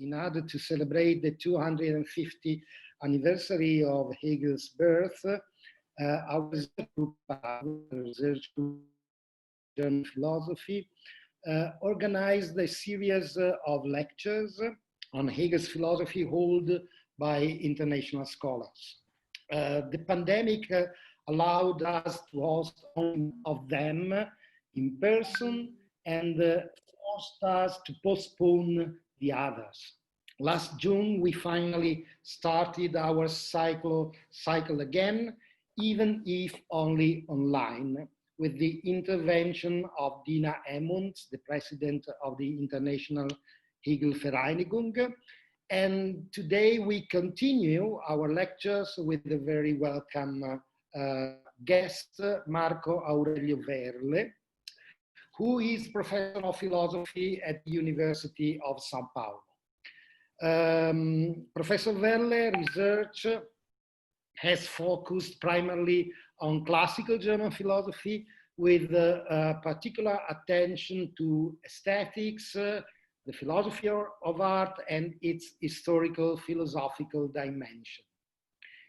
in order to celebrate the 250th anniversary of Hegel's birth, our research group, German philosophy, organized a series of lectures on Hegel's philosophy held by international scholars. The pandemic allowed us to host one of them in person and forced us to postpone the others. Last June, we finally started our cycle again, even if only online, with the intervention of Dina Emmons, the president of the International Hegel Vereinigung. And today we continue our lectures with the very welcome guest, Marco Aurelio Verle, who is professor of philosophy at the University of São Paulo. Professor Verle research has focused primarily on classical German philosophy with particular attention to aesthetics, the philosophy of art and its historical philosophical dimension.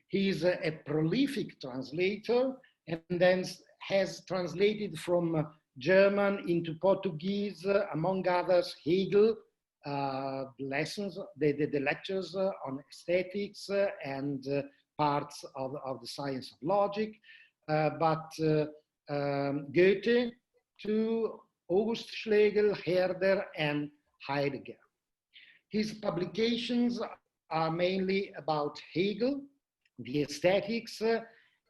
He is a prolific translator and then has translated from German into Portuguese, among others, Hegel, the lectures on aesthetics and parts of the science of logic, but Goethe to August Schlegel, Herder, and Heidegger. His publications are mainly about Hegel, the aesthetics,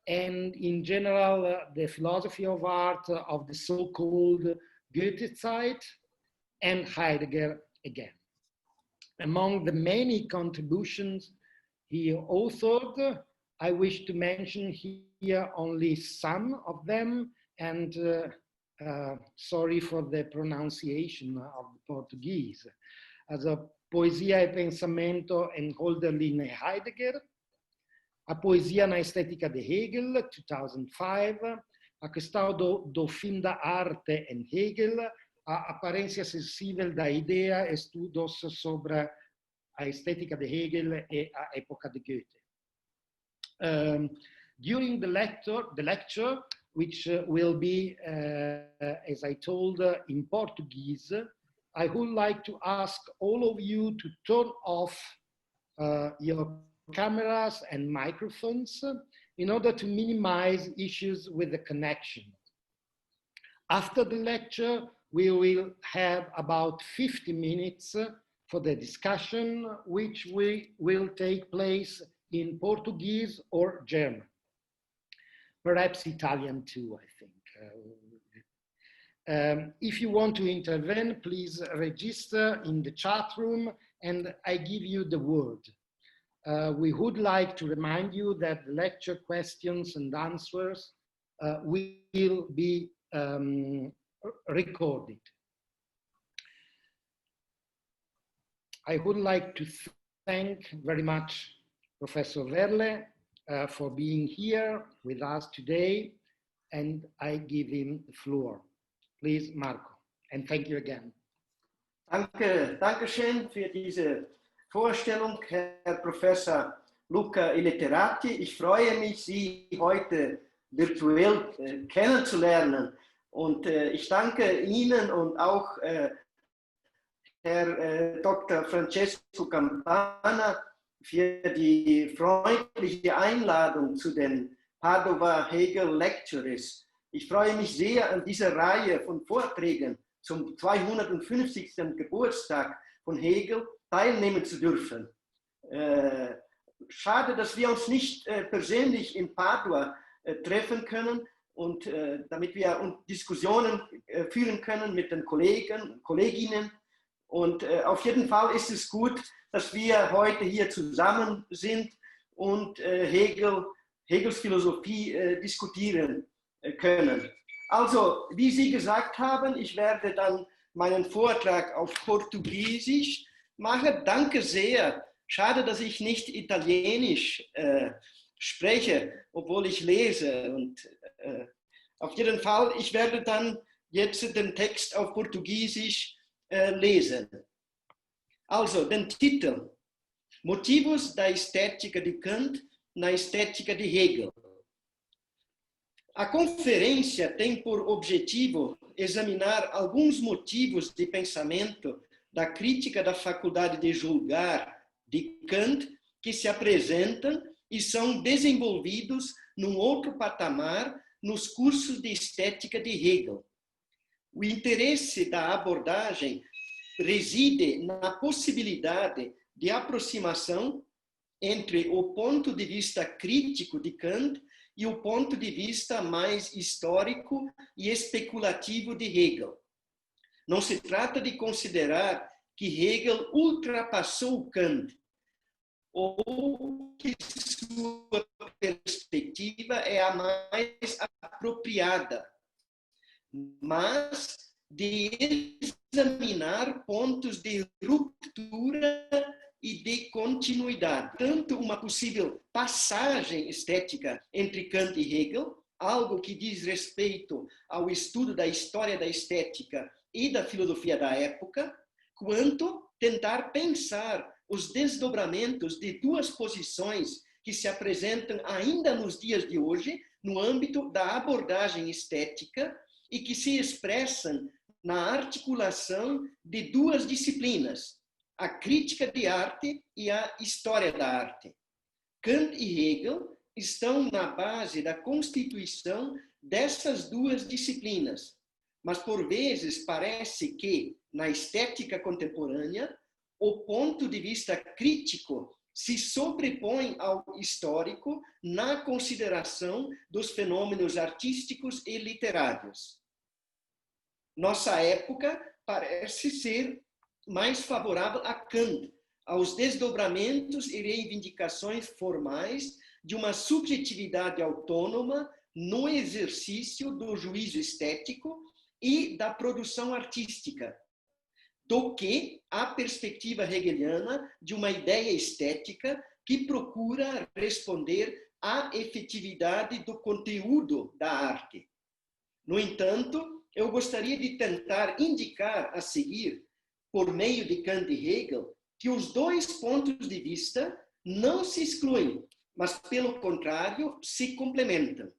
and in general, the philosophy of art of the so-called Goethezeit and Heidegger again. Among the many contributions he authored, I wish to mention here only some of them, and sorry for the pronunciation of the Portuguese. Also, Poesia e Pensamento em Hölderlin e Heidegger, A Poesia na Estética de Hegel, 2005, A Questão do Fim da Arte em Hegel, A Aparência Sensível da Ideia, Estudos sobre a Estética de Hegel e a Época de Goethe. During the lecture, which will be, as I told, in Portuguese, I would like to ask all of you to turn off your cameras and microphones in order to minimize issues with the connection. After the lecture, we will have about 50 minutes for the discussion, which will take place in Portuguese or German. Perhaps Italian too, I think. If you want to intervene, please register in the chat room and I give you the word. We would like to remind you that the lecture questions and answers will be recorded. I would like to thank very much Professor Verle for being here with us today, and I give him the floor. Please, Marco, and thank you again. Danke schön für diese Vorstellung, Herr Professor Luca Illetterati. Ich freue mich, Sie heute virtuell kennenzulernen. Und ich danke Ihnen und auch Herr Dr. Francesco Campana für die freundliche Einladung zu den Padova Hegel Lectures. Ich freue mich sehr, an dieser Reihe von Vorträgen zum 250. Geburtstag von Hegel teilnehmen zu dürfen. Schade, dass wir uns nicht persönlich in Padua treffen können und damit wir Diskussionen führen können mit den Kollegen und Kolleginnen. Und auf jeden Fall ist es gut, dass wir heute hier zusammen sind und Hegels Philosophie diskutieren können. Also, wie Sie gesagt haben, ich werde dann meinen Vortrag auf Portugiesisch machen. Danke sehr. Schade, dass ich nicht Italienisch spreche, obwohl ich lese. Und auf jeden Fall, ich werde dann jetzt den Text auf Portugiesisch lesen. Also, den Titel Motivos da Estética de Kant na Estética de Hegel. A conferência tem por objetivo examinar alguns motivos de pensamento da crítica da faculdade de julgar de Kant que se apresentam e são desenvolvidos num outro patamar nos cursos de estética de Hegel. O interesse da abordagem reside na possibilidade de aproximação entre o ponto de vista crítico de Kant e o ponto de vista mais histórico e especulativo de Hegel. Não se trata de considerar que Hegel ultrapassou Kant ou que sua perspectiva é a mais apropriada, mas de examinar pontos de ruptura e de continuidade. Tanto uma possível passagem estética entre Kant e Hegel, algo que diz respeito ao estudo da história da estética e da filosofia da época, quanto tentar pensar os desdobramentos de duas posições que se apresentam ainda nos dias de hoje, no âmbito da abordagem estética, e que se expressam na articulação de duas disciplinas, a crítica de arte e a história da arte. Kant e Hegel estão na base da constituição dessas duas disciplinas, mas por vezes parece que, na estética contemporânea, o ponto de vista crítico se sobrepõe ao histórico na consideração dos fenômenos artísticos e literários. Nossa época parece ser mais favorável a Kant, aos desdobramentos e reivindicações formais de uma subjetividade autônoma no exercício do juízo estético e da produção artística, do que a perspectiva hegeliana de uma ideia estética que procura responder à efetividade do conteúdo da arte. No entanto, eu gostaria de tentar indicar a seguir, por meio de Kant e Hegel, que os dois pontos de vista não se excluem, mas, pelo contrário, se complementam.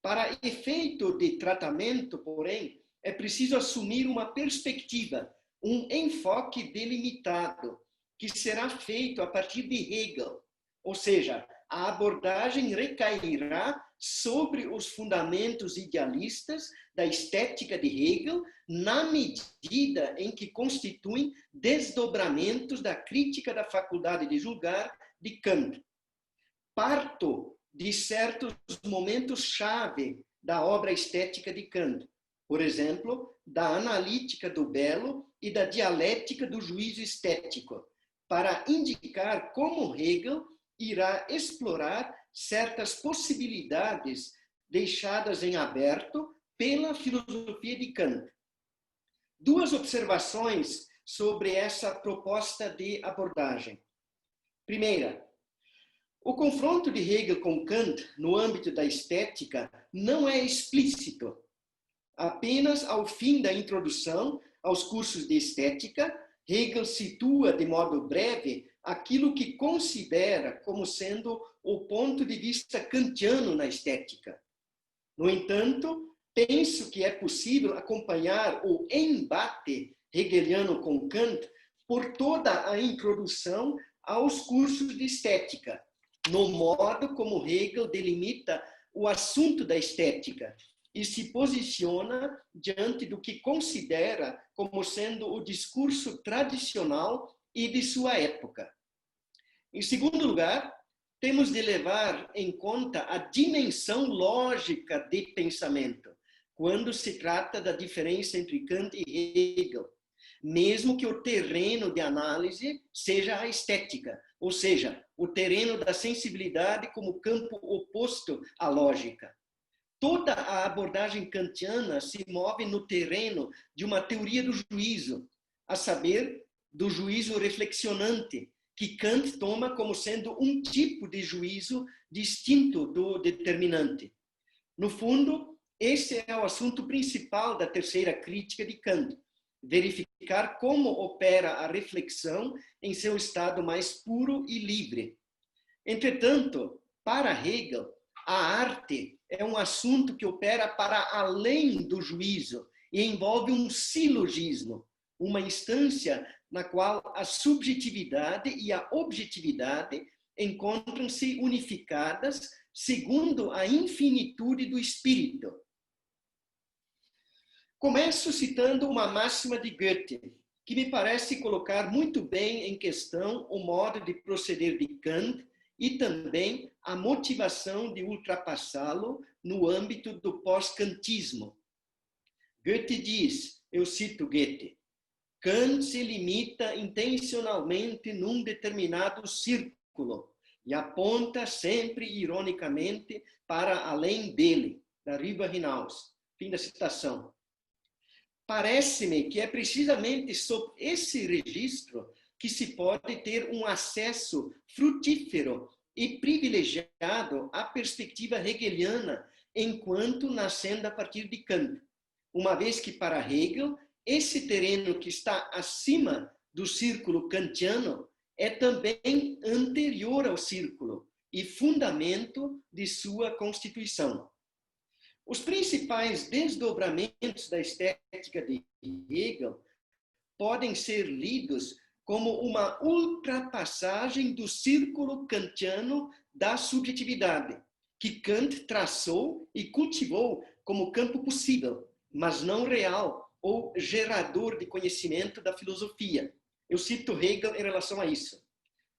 Para efeito de tratamento, porém, é preciso assumir uma perspectiva, um enfoque delimitado, que será feito a partir de Hegel, ou seja, a abordagem recairá sobre os fundamentos idealistas da estética de Hegel, na medida em que constituem desdobramentos da crítica da faculdade de julgar de Kant. Parto de certos momentos-chave da obra estética de Kant, por exemplo, da analítica do belo e da dialética do juízo estético, para indicar como Hegel irá explorar certas possibilidades deixadas em aberto pela filosofia de Kant. Duas observações sobre essa proposta de abordagem. Primeira, o confronto de Hegel com Kant no âmbito da estética não é explícito. Apenas ao fim da introdução aos cursos de estética, Hegel situa de modo breve aquilo que considera como sendo o ponto de vista kantiano na estética. No entanto, penso que é possível acompanhar o embate hegeliano com Kant por toda a introdução aos cursos de estética, no modo como Hegel delimita o assunto da estética e se posiciona diante do que considera como sendo o discurso tradicional e de sua época. Em segundo lugar, temos de levar em conta a dimensão lógica de pensamento, quando se trata da diferença entre Kant e Hegel, mesmo que o terreno de análise seja a estética, ou seja, o terreno da sensibilidade como campo oposto à lógica. Toda a abordagem kantiana se move no terreno de uma teoria do juízo, a saber, do juízo reflexionante, que Kant toma como sendo um tipo de juízo distinto do determinante. No fundo, esse é o assunto principal da terceira crítica de Kant, verificar como opera a reflexão em seu estado mais puro e livre. Entretanto, para Hegel, a arte é um assunto que opera para além do juízo e envolve um silogismo, uma instância na qual a subjetividade e a objetividade encontram-se unificadas segundo a infinitude do espírito. Começo citando uma máxima de Goethe, que me parece colocar muito bem em questão o modo de proceder de Kant e também a motivação de ultrapassá-lo no âmbito do pós-kantismo. Goethe diz, eu cito Goethe, Kant se limita intencionalmente num determinado círculo e aponta sempre ironicamente para além dele, da Riva Hinaus. Fim da citação. Parece-me que é precisamente sob esse registro que se pode ter um acesso frutífero e privilegiado à perspectiva hegeliana enquanto nascendo a partir de Kant, uma vez que para Hegel esse terreno que está acima do círculo kantiano é também anterior ao círculo e fundamento de sua constituição. Os principais desdobramentos da estética de Hegel podem ser lidos como uma ultrapassagem do círculo kantiano da subjetividade, que Kant traçou e cultivou como campo possível, mas não real ou gerador de conhecimento da filosofia. Eu cito Hegel em relação a isso.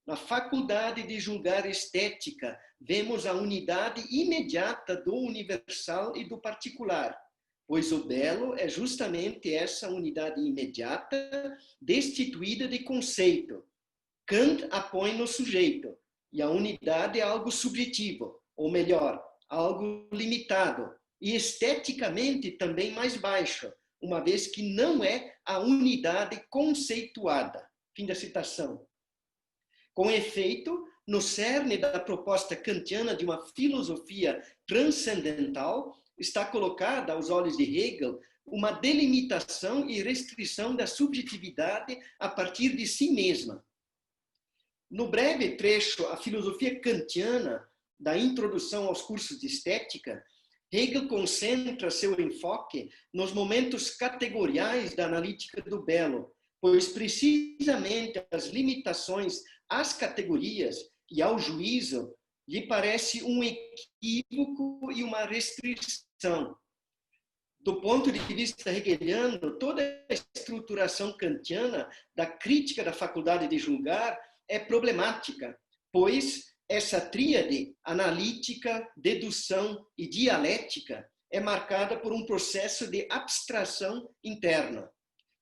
Na faculdade de julgar estética, vemos a unidade imediata do universal e do particular, pois o belo é justamente essa unidade imediata, destituída de conceito. Kant a põe no sujeito, e a unidade é algo subjetivo, ou melhor, algo limitado, e esteticamente também mais baixo, uma vez que não é a unidade conceituada. Fim da citação. Com efeito, no cerne da proposta kantiana de uma filosofia transcendental, está colocada, aos olhos de Hegel, uma delimitação e restrição da subjetividade a partir de si mesma. No breve trecho, a filosofia kantiana, da introdução aos cursos de estética, Hegel concentra seu enfoque nos momentos categoriais da analítica do belo, pois precisamente as limitações às categorias e ao juízo lhe parece um equívoco e uma restrição. Do ponto de vista hegeliano, toda a estruturação kantiana da crítica da faculdade de julgar é problemática, pois essa tríade analítica, dedução e dialética é marcada por um processo de abstração interna.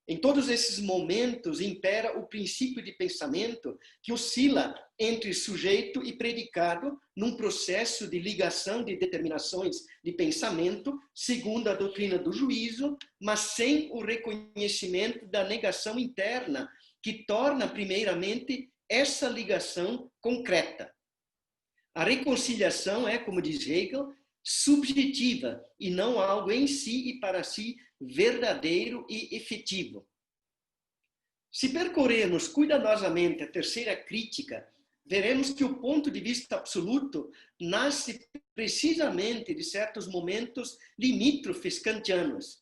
Em todos esses momentos impera o princípio de pensamento que oscila entre sujeito e predicado num processo de ligação de determinações de pensamento, segundo a doutrina do juízo, mas sem o reconhecimento da negação interna, que torna primeiramente essa ligação concreta. A reconciliação é, como diz Hegel, subjetiva e não algo em si e para si verdadeiro e efetivo. Se percorrermos cuidadosamente a terceira crítica, veremos que o ponto de vista absoluto nasce precisamente de certos momentos limítrofes kantianos.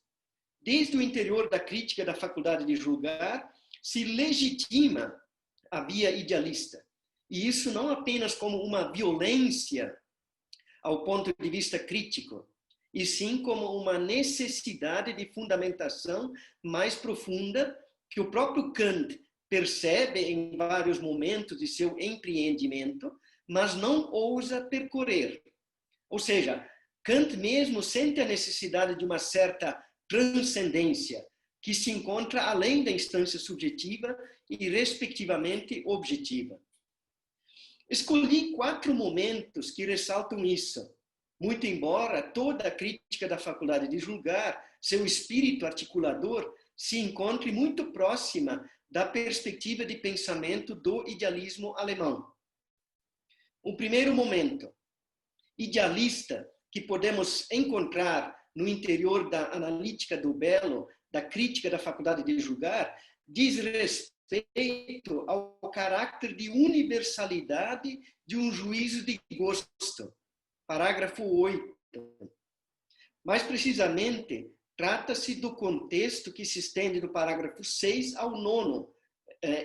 Desde o interior da crítica da faculdade de julgar, se legitima a via idealista. E isso não apenas como uma violência ao ponto de vista crítico, e sim como uma necessidade de fundamentação mais profunda que o próprio Kant percebe em vários momentos de seu empreendimento, mas não ousa percorrer. Ou seja, Kant mesmo sente a necessidade de uma certa transcendência que se encontra além da instância subjetiva e, respectivamente, objetiva. Escolhi 4 momentos que ressaltam isso, muito embora toda a crítica da faculdade de julgar, seu espírito articulador, se encontre muito próxima da perspectiva de pensamento do idealismo alemão. O primeiro momento, idealista, que podemos encontrar no interior da analítica do belo, da crítica da faculdade de julgar diz respeito ao caráter de universalidade de um juízo de gosto. Parágrafo 8. Mais precisamente, trata-se do contexto que se estende do parágrafo 6 ao 9,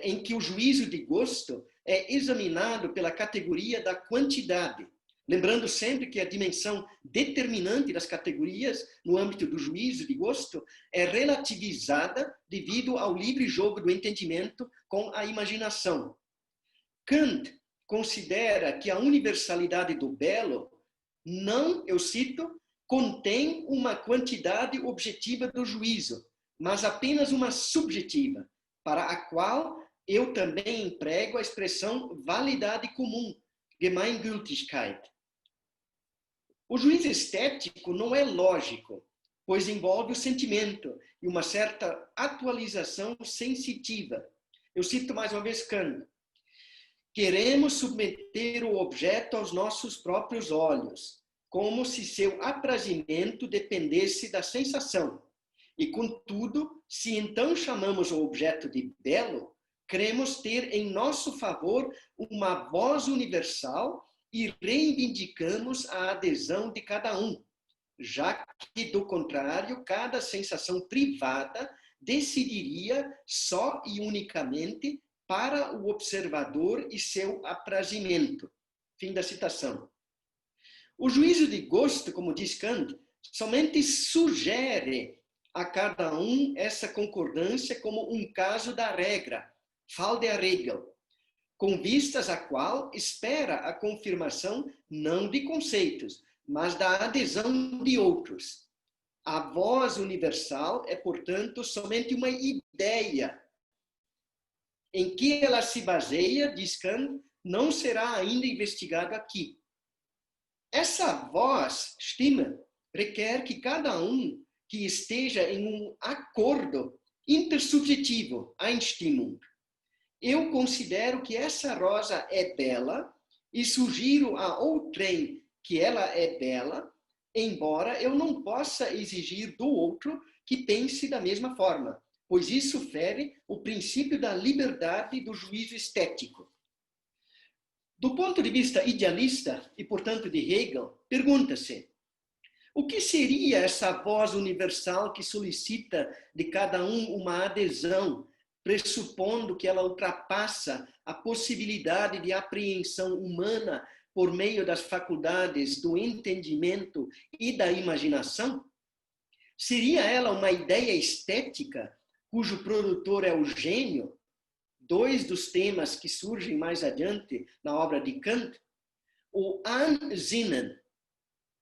em que o juízo de gosto é examinado pela categoria da quantidade. Lembrando sempre que a dimensão determinante das categorias no âmbito do juízo de gosto é relativizada devido ao livre jogo do entendimento com a imaginação. Kant considera que a universalidade do belo não, eu cito, contém uma quantidade objetiva do juízo, mas apenas uma subjetiva, para a qual eu também emprego a expressão validade comum, Gemeingültigkeit. O juízo estético não é lógico, pois envolve o sentimento e uma certa atualização sensitiva. Eu cito mais uma vez Kant. Queremos submeter o objeto aos nossos próprios olhos, como se seu aprazimento dependesse da sensação. E, contudo, se então chamamos o objeto de belo, queremos ter em nosso favor uma voz universal e reivindicamos a adesão de cada um, já que, do contrário, cada sensação privada decidiria só e unicamente para o observador e seu aprazimento. Fim da citação. O juízo de gosto, como diz Kant, somente sugere a cada um essa concordância como um caso da regra, Fall der Regel, com vistas a qual espera a confirmação não de conceitos, mas da adesão de outros. A voz universal é, portanto, somente uma ideia. Em que ela se baseia, diz Kant, não será ainda investigado aqui. Essa voz, Stimme, requer que cada um que esteja em um acordo intersubjetivo, Einstimmung. Eu considero que essa rosa é bela e sugiro a outrem que ela é bela, embora eu não possa exigir do outro que pense da mesma forma, pois isso fere o princípio da liberdade do juízo estético. Do ponto de vista idealista, e portanto de Hegel, pergunta-se: o que seria essa voz universal que solicita de cada um uma adesão, pressupondo que ela ultrapassa a possibilidade de apreensão humana por meio das faculdades do entendimento e da imaginação? Seria ela uma ideia estética cujo produtor é o gênio? Dois dos temas que surgem mais adiante na obra de Kant. O Ansinnen,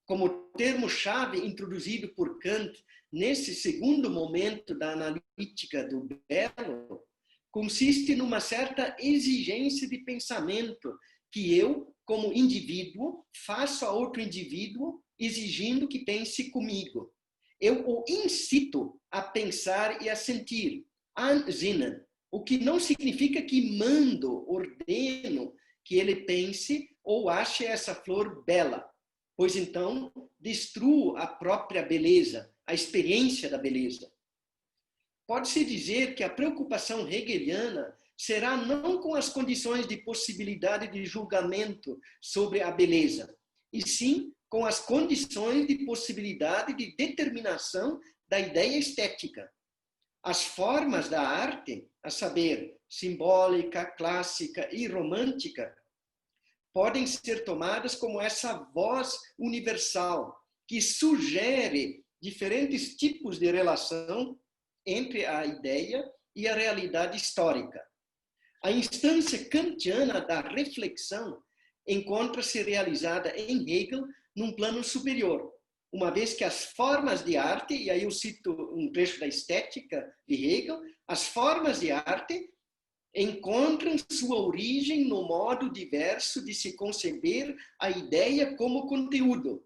como termo-chave introduzido por Kant nesse segundo momento da analítica do belo, consiste numa certa exigência de pensamento que eu, como indivíduo, faço a outro indivíduo exigindo que pense comigo. Eu o incito a pensar e a sentir, ansinnen, o que não significa que mando, ordeno que ele pense ou ache essa flor bela, pois então destruo a própria beleza, a experiência da beleza. Pode-se dizer que a preocupação hegeliana será não com as condições de possibilidade de julgamento sobre a beleza, e sim com as condições de possibilidade de determinação da ideia estética. As formas da arte, a saber, simbólica, clássica e romântica, podem ser tomadas como essa voz universal que sugere diferentes tipos de relação entre a ideia e a realidade histórica. A instância kantiana da reflexão encontra-se realizada em Hegel num plano superior, uma vez que as formas de arte, e aí eu cito um trecho da Estética de Hegel, as formas de arte encontram sua origem no modo diverso de se conceber a ideia como conteúdo,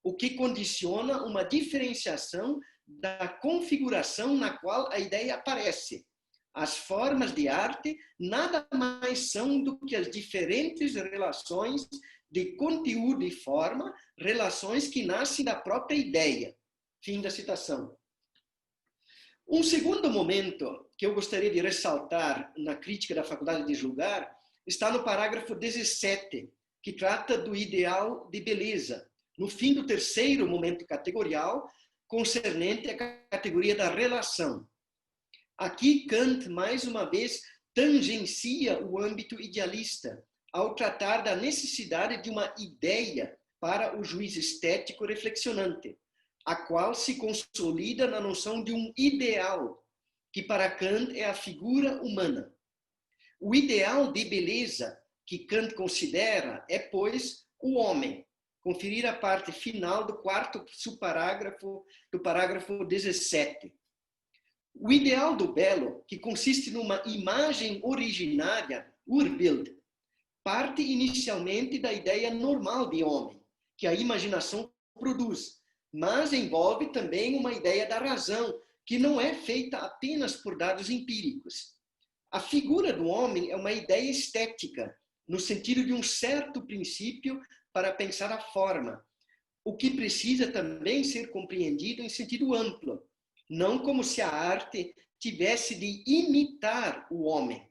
o que condiciona uma diferenciação da configuração na qual a ideia aparece. As formas de arte nada mais são do que as diferentes relações de conteúdo e forma, relações que nascem da própria ideia. Fim da citação. Um segundo momento que eu gostaria de ressaltar na crítica da faculdade de julgar está no parágrafo 17, que trata do ideal de beleza, no fim do terceiro momento categorial, concernente à categoria da relação. Aqui Kant, mais uma vez, tangencia o âmbito idealista, ao tratar da necessidade de uma ideia para o juiz estético reflexionante, a qual se consolida na noção de um ideal, que para Kant é a figura humana. O ideal de beleza que Kant considera é, pois, o homem. Conferir a parte final do quarto subparágrafo do parágrafo 17. O ideal do belo, que consiste numa imagem originária, Urbild, parte inicialmente da ideia normal de homem, que a imaginação produz, mas envolve também uma ideia da razão, que não é feita apenas por dados empíricos. A figura do homem é uma ideia estética, no sentido de um certo princípio para pensar a forma, o que precisa também ser compreendido em sentido amplo, não como se a arte tivesse de imitar o homem.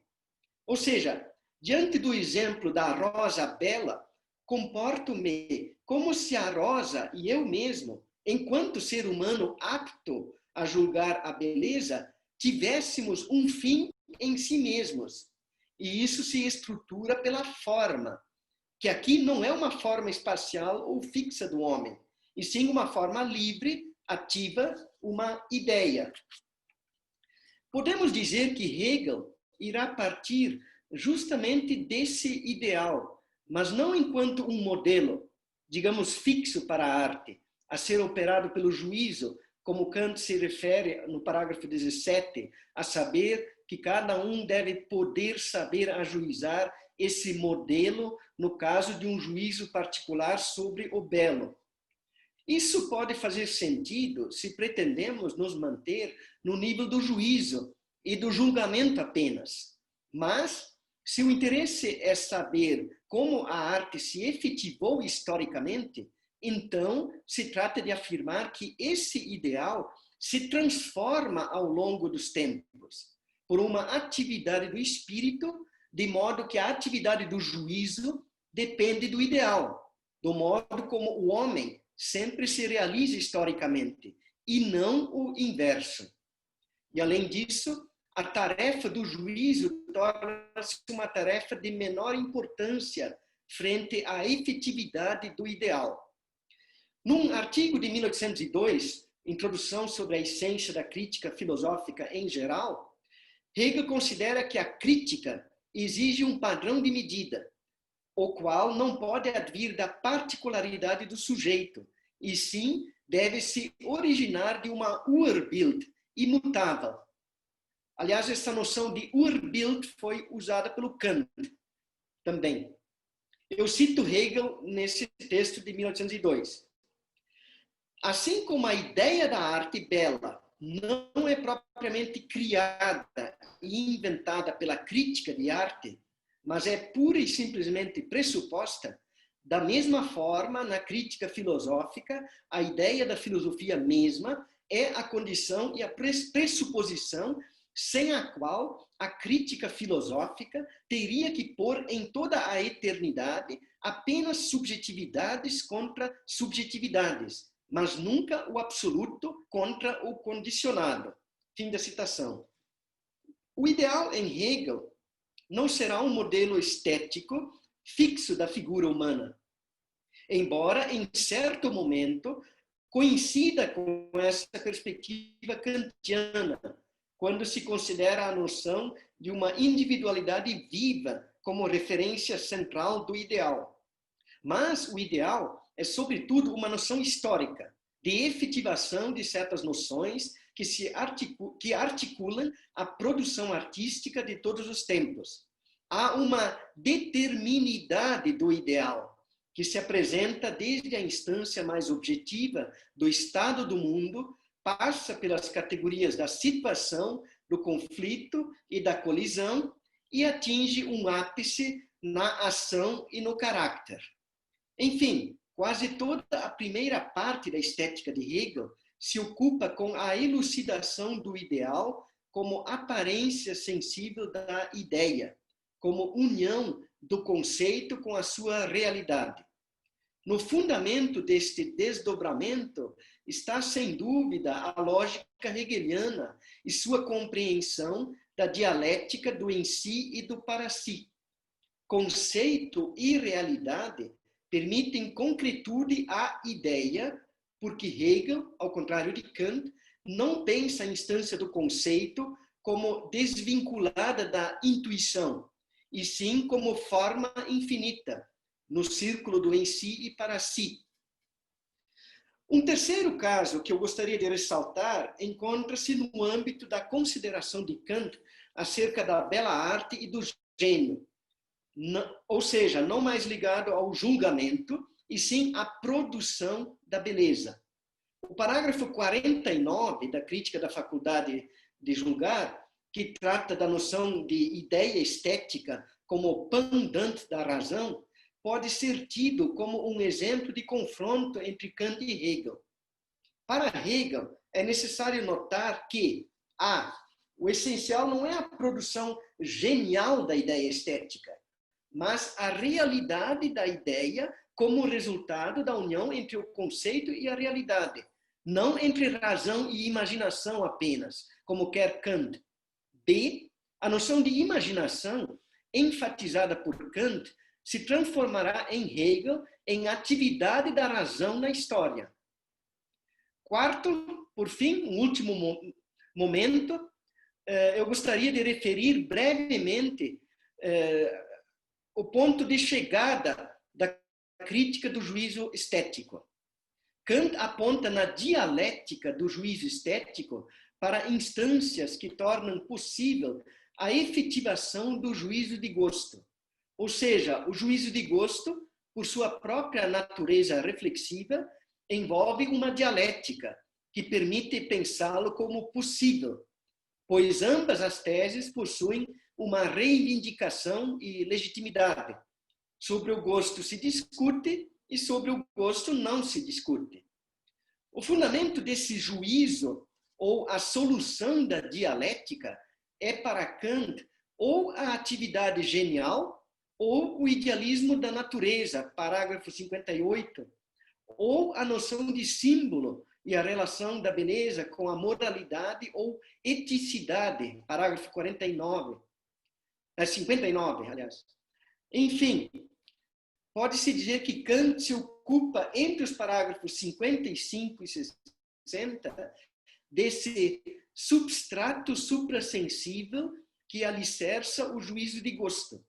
Ou seja, diante do exemplo da rosa bela, comporto-me como se a rosa e eu mesmo, enquanto ser humano apto a julgar a beleza, tivéssemos um fim em si mesmos. E isso se estrutura pela forma, que aqui não é uma forma espacial ou fixa do homem, e sim uma forma livre, ativa, uma ideia. Podemos dizer que Hegel irá partir justamente desse ideal, mas não enquanto um modelo, digamos, fixo para a arte, a ser operado pelo juízo, como Kant se refere no parágrafo 17, a saber que cada um deve poder saber ajuizar esse modelo no caso de um juízo particular sobre o belo. Isso pode fazer sentido se pretendemos nos manter no nível do juízo e do julgamento apenas. Mas, se o interesse é saber como a arte se efetivou historicamente, então se trata de afirmar que esse ideal se transforma ao longo dos tempos por uma atividade do espírito, de modo que a atividade do juízo depende do ideal, do modo como o homem sempre se realiza historicamente, e não o inverso. E, além disso, a tarefa do juízo torna-se uma tarefa de menor importância frente à efetividade do ideal. Num artigo de 1802, Introdução sobre a Essência da Crítica Filosófica em Geral, Hegel considera que a crítica exige um padrão de medida, o qual não pode advir da particularidade do sujeito, e sim deve se originar de uma Urbild imutável. Aliás, essa noção de Urbild foi usada pelo Kant também. Eu cito Hegel nesse texto de 1802. Assim como a ideia da arte bela não é propriamente criada e inventada pela crítica de arte, mas é pura e simplesmente pressuposta, da mesma forma, na crítica filosófica, a ideia da filosofia mesma é a condição e a pressuposição sem a qual a crítica filosófica teria que pôr em toda a eternidade apenas subjetividades contra subjetividades, mas nunca o absoluto contra o condicionado. Fim da citação. O ideal em Hegel não será um modelo estético fixo da figura humana, embora em certo momento coincida com essa perspectiva kantiana, quando se considera a noção de uma individualidade viva como referência central do ideal. Mas o ideal é, sobretudo, uma noção histórica, de efetivação de certas noções que articulam a produção artística de todos os tempos. Há uma determinidade do ideal, que se apresenta desde a instância mais objetiva do estado do mundo, passa pelas categorias da situação, do conflito e da colisão e atinge um ápice na ação e no caráter. Enfim, quase toda a primeira parte da estética de Hegel se ocupa com a elucidação do ideal como aparência sensível da ideia, como união do conceito com a sua realidade. No fundamento deste desdobramento está, sem dúvida, a lógica hegeliana e sua compreensão da dialética do em si e do para si. Conceito e realidade permitem concretude à ideia, porque Hegel, ao contrário de Kant, não pensa a instância do conceito como desvinculada da intuição, e sim como forma infinita, no círculo do em si e para si. Um terceiro caso que eu gostaria de ressaltar encontra-se no âmbito da consideração de Kant acerca da bela arte e do gênio, ou seja, não mais ligado ao julgamento, e sim à produção da beleza. O parágrafo 49 da Crítica da Faculdade de Julgar, que trata da noção de ideia estética como pendant da razão, pode ser tido como um exemplo de confronto entre Kant e Hegel. Para Hegel, é necessário notar que o essencial não é a produção genial da ideia estética, mas a realidade da ideia como resultado da união entre o conceito e a realidade, não entre razão e imaginação apenas, como quer Kant. B, a noção de imaginação, enfatizada por Kant, se transformará em Hegel em atividade da razão na história. Quarto, por fim, um último momento, eu gostaria de referir brevemente o ponto de chegada da crítica do juízo estético. Kant aponta na dialética do juízo estético para instâncias que tornam possível a efetivação do juízo de gosto. Ou seja, o juízo de gosto, por sua própria natureza reflexiva, envolve uma dialética que permite pensá-lo como possível, pois ambas as teses possuem uma reivindicação e legitimidade. Sobre o gosto se discute e sobre o gosto não se discute. O fundamento desse juízo, ou a solução da dialética, é para Kant ou a atividade genial, ou o idealismo da natureza, parágrafo 58, ou a noção de símbolo e a relação da beleza com a moralidade ou eticidade, parágrafo 59, aliás. Enfim, pode-se dizer que Kant se ocupa, entre os parágrafos 55 e 60, desse substrato suprassensível que alicerça o juízo de gosto.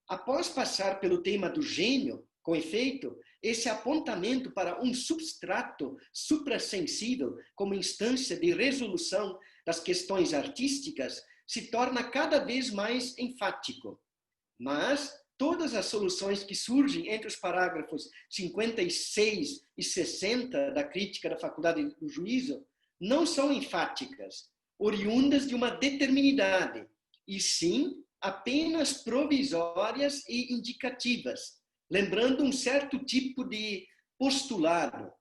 Após passar pelo tema do gênio, com efeito, esse apontamento para um substrato suprassensível como instância de resolução das questões artísticas se torna cada vez mais enfático. Mas todas as soluções que surgem entre os parágrafos 56 e 60 da Crítica da Faculdade do Juízo não são enfáticas, oriundas de uma determinidade, e sim apenas provisórias e indicativas, lembrando um certo tipo de postulado.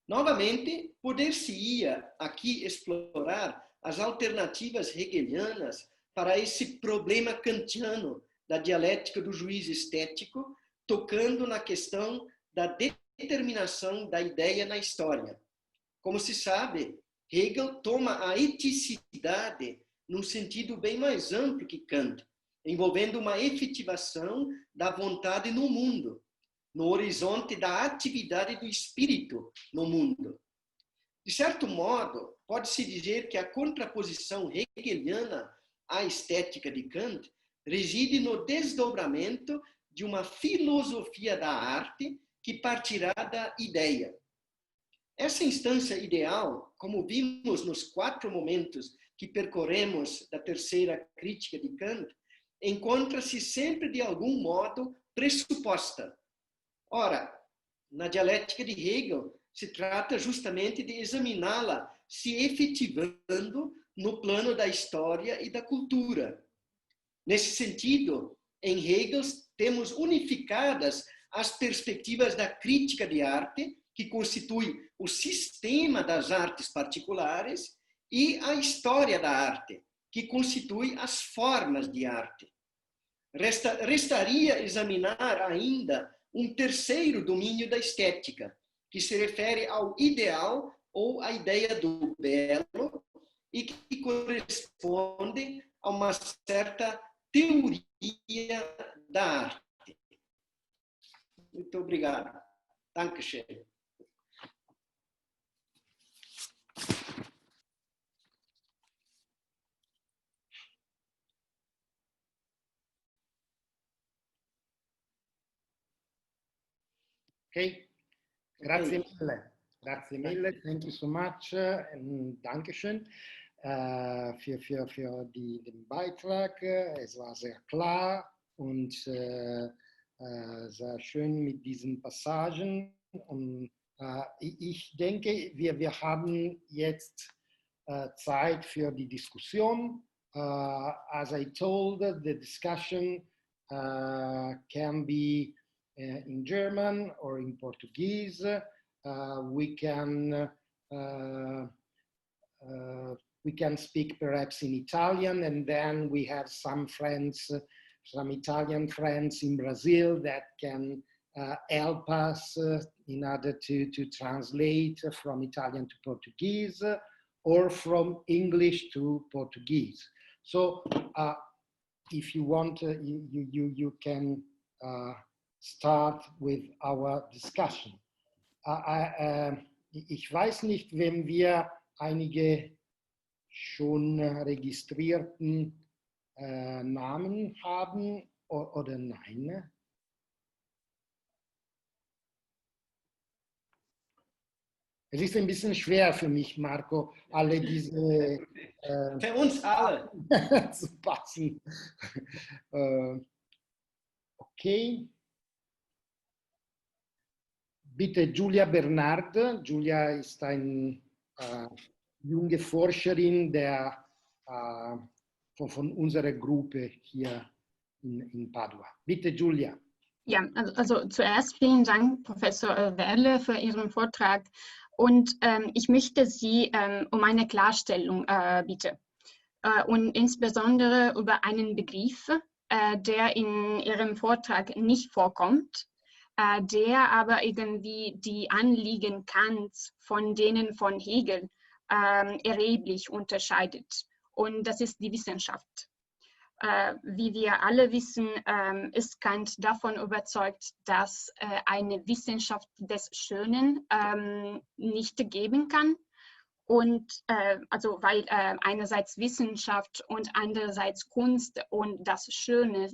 Novamente, poder-se-ia aqui explorar as alternativas hegelianas para esse problema kantiano da dialética do juízo estético, tocando na questão da determinação da ideia na história. Como se sabe, Hegel toma a eticidade num sentido bem mais amplo que Kant, envolvendo uma efetivação da vontade no mundo, no horizonte da atividade do espírito no mundo. De certo modo, pode-se dizer que a contraposição hegeliana à estética de Kant reside no desdobramento de uma filosofia da arte que partirá da ideia. Essa instância ideal, como vimos nos 4 momentos que percorremos da terceira crítica de Kant, encontra-se sempre de algum modo pressuposta. Ora, na dialética de Hegel, se trata justamente de examiná-la se efetivando no plano da história e da cultura. Nesse sentido, em Hegel, temos unificadas as perspectivas da crítica de arte que constitui o sistema das artes particulares, e a história da arte, que constitui as formas de arte. Restaria examinar ainda um terceiro domínio da estética, que se refere ao ideal ou à ideia do belo e que corresponde a uma certa teoria da arte. Muito obrigado. Dankeschön. Okay, grazie mille. Grazie mille. Thank you so much. Dankeschön für den Beitrag. Es war sehr klar und sehr schön mit diesen Passagen. Und ich denke, wir haben jetzt Zeit für die Diskussion. As I told, the discussion can be in German or in Portuguese. We can speak perhaps in Italian, and then we have some friends, some Italian friends in Brazil that can help us in order to translate from Italian to Portuguese or from English to Portuguese. So if you want, you can start with our discussion. Ich weiß nicht, wenn wir einige schon registrierten Namen haben oder nein. Es ist ein bisschen schwer für mich, Marco, alle diese für uns alle zu passen. Okay. Bitte Julia Bernard. Julia ist eine junge Forscherin von unserer Gruppe hier in Padua. Bitte Julia. Ja, also zuerst vielen Dank, Professor Werle, für Ihren Vortrag. Und ich möchte Sie um eine Klarstellung bitten. Und insbesondere über einen Begriff, der in Ihrem Vortrag nicht vorkommt, der aber irgendwie die Anliegen Kants von denen von Hegel erheblich unterscheidet. Und das ist die Wissenschaft. Wie wir alle wissen, ist Kant davon überzeugt, dass eine Wissenschaft des Schönen nicht geben kann. Und also weil einerseits Wissenschaft und andererseits Kunst und das Schöne,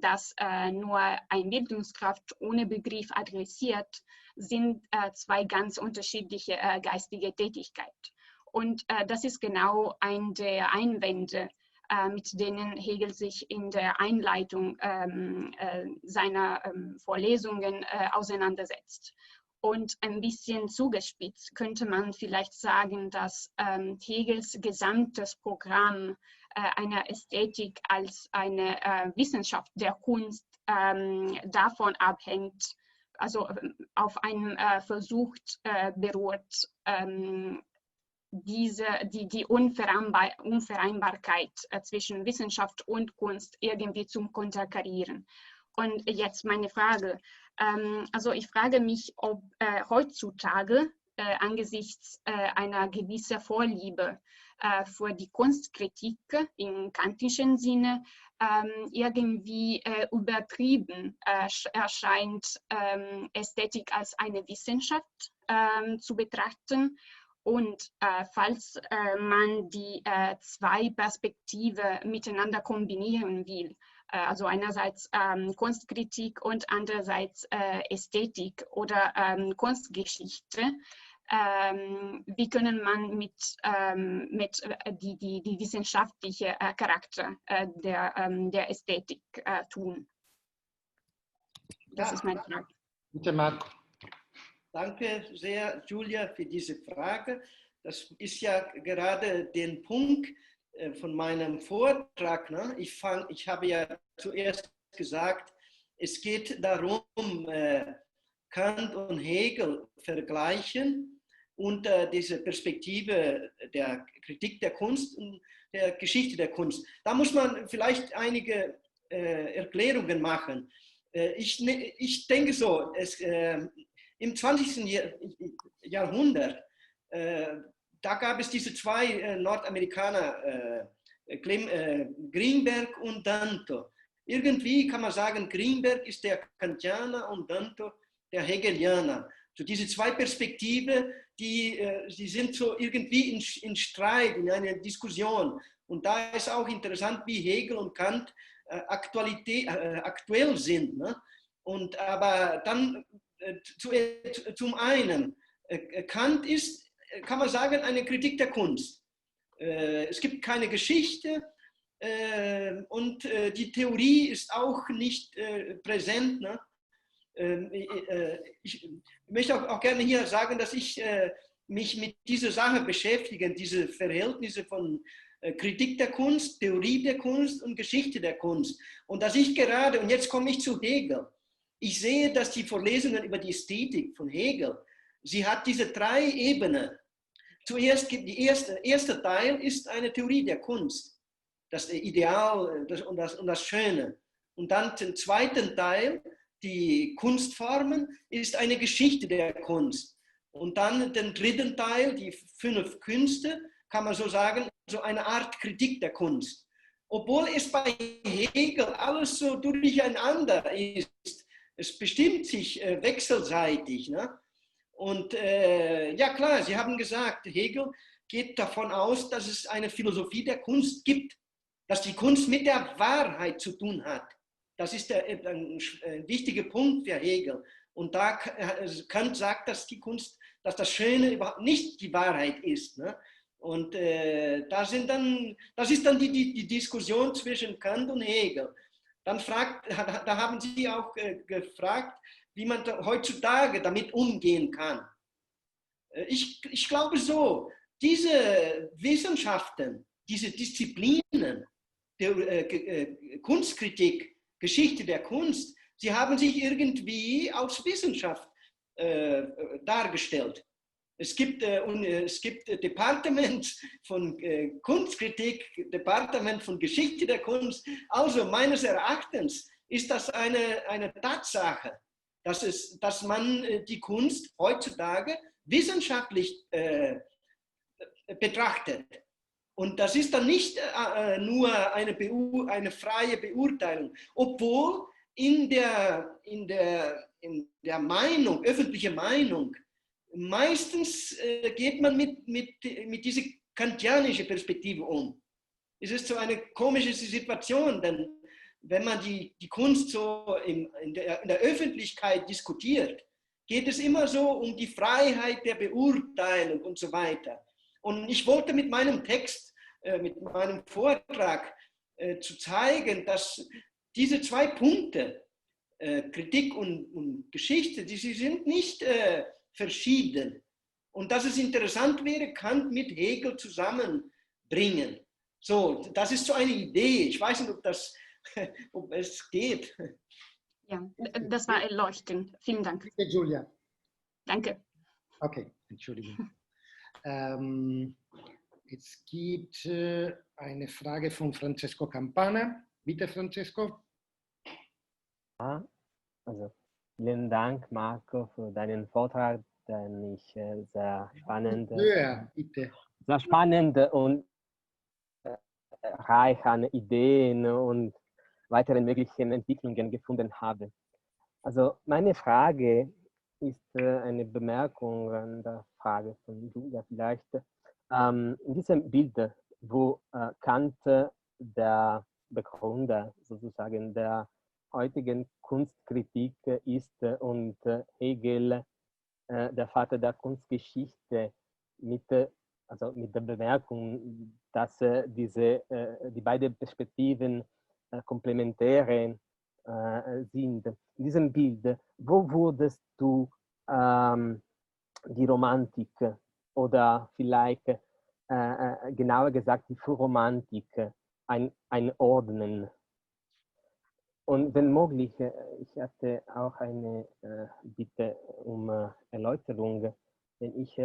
das nur eine Bildungskraft ohne Begriff adressiert, sind zwei ganz unterschiedliche geistige Tätigkeiten. Und das ist genau ein der Einwände, mit denen Hegel sich in der Einleitung seiner Vorlesungen auseinandersetzt. Und ein bisschen zugespitzt könnte man vielleicht sagen, dass Hegels gesamtes Programm einer Ästhetik als eine Wissenschaft der Kunst davon abhängt, also auf einem Versuch beruht, die Unvereinbarkeit zwischen Wissenschaft und Kunst irgendwie zu konterkarieren. Und jetzt meine Frage. Also ich frage mich, ob heutzutage angesichts einer gewissen Vorliebe für die Kunstkritik im kantischen Sinne irgendwie übertrieben erscheint, Ästhetik als eine Wissenschaft zu betrachten. Und falls man die zwei Perspektiven miteinander kombinieren will, also einerseits Kunstkritik und andererseits Ästhetik oder Kunstgeschichte, wie können man die wissenschaftliche Charakter der Ästhetik tun? Das ist meine Frage. Bitte, Marco. Danke sehr, Julia, für diese Frage. Das ist ja gerade der Punkt von meinem Vortrag. Ne? Ich habe ja zuerst gesagt, es geht darum, Kant und Hegel vergleichen unter dieser Perspektive der Kritik der Kunst und der Geschichte der Kunst. Da muss man vielleicht einige Erklärungen machen. Ich denke so, im 20. Jahrhundert, da gab es diese zwei Nordamerikaner, Greenberg und Danto. Irgendwie kann man sagen, Greenberg ist der Kantianer und Danto der Hegelianer. So diese zwei Perspektiven, die sind so irgendwie in Streit, in einer Diskussion. Und da ist auch interessant, wie Hegel und Kant aktuell sind. Ne? Aber dann zum einen, Kant ist, kann man sagen, eine Kritik der Kunst. Es gibt keine Geschichte und die Theorie ist auch nicht präsent. Ne? Ich möchte auch gerne hier sagen, dass ich mich mit dieser Sache beschäftige, diese Verhältnisse von Kritik der Kunst, Theorie der Kunst und Geschichte der Kunst. Und dass ich gerade, und jetzt komme ich zu Hegel, ich sehe, dass die Vorlesungen über die Ästhetik von Hegel, sie hat diese drei Ebenen. Zuerst gibt der erste Teil ist eine Theorie der Kunst, das Ideal und das Schöne. Und dann den zweiten Teil, die Kunstformen, ist eine Geschichte der Kunst. Und dann den dritten Teil, die 5 Künste, kann man so sagen, so eine Art Kritik der Kunst. Obwohl es bei Hegel alles so durcheinander ist, es bestimmt sich wechselseitig. Ne? Und ja klar, Sie haben gesagt, Hegel geht davon aus, dass es eine Philosophie der Kunst gibt, dass die Kunst mit der Wahrheit zu tun hat. Das ist ein wichtiger Punkt für Hegel. Und da Kant sagt, dass die Kunst, dass das Schöne überhaupt nicht die Wahrheit ist. Ne? Und das ist dann die Diskussion zwischen Kant und Hegel. Da haben Sie auch gefragt, wie man heutzutage damit umgehen kann. Ich glaube so, diese Wissenschaften, diese Disziplinen, Kunstkritik, Geschichte der Kunst, sie haben sich irgendwie als Wissenschaft dargestellt. Es gibt Departement von Kunstkritik, Departement von Geschichte der Kunst. Also meines Erachtens ist das eine Tatsache, dass man die Kunst heutzutage wissenschaftlich betrachtet. Und das ist dann nicht nur eine freie Beurteilung, obwohl in der Meinung, öffentliche Meinung, meistens geht man mit dieser kantianischen Perspektive um. Es ist so eine komische Situation, denn wenn man die Kunst so in der Öffentlichkeit diskutiert, geht es immer so um die Freiheit der Beurteilung und so weiter. Und ich wollte mit meinem Text, mit meinem Vortrag zu zeigen, dass diese zwei Punkte, Kritik und Geschichte, sie sind nicht verschieden. Und dass es interessant wäre, Kant mit Hegel zusammenbringen. So, das ist so eine Idee. Ich weiß nicht, ob es geht. Ja, das war erleuchtend. Vielen Dank. Bitte, Julia. Danke. Okay, Entschuldigung. Es gibt eine Frage von Francesco Campana. Bitte, Francesco. Also, vielen Dank, Marco, für deinen Vortrag, den ich sehr spannend, bitte. Sehr spannend und reich an Ideen und weiteren möglichen Entwicklungen gefunden habe. Also meine Frage ist eine Bemerkung an der Frage von Julia vielleicht. In diesem Bild, wo Kant der Begründer sozusagen der heutigen Kunstkritik ist und Hegel der Vater der Kunstgeschichte mit der Bemerkung, dass die beiden Perspektiven komplementäre sind. In diesem Bild, wo würdest du die Romantik oder vielleicht genauer gesagt die Frühromantik einordnen? Und wenn möglich, ich hatte auch eine Bitte um Erläuterung, wenn ich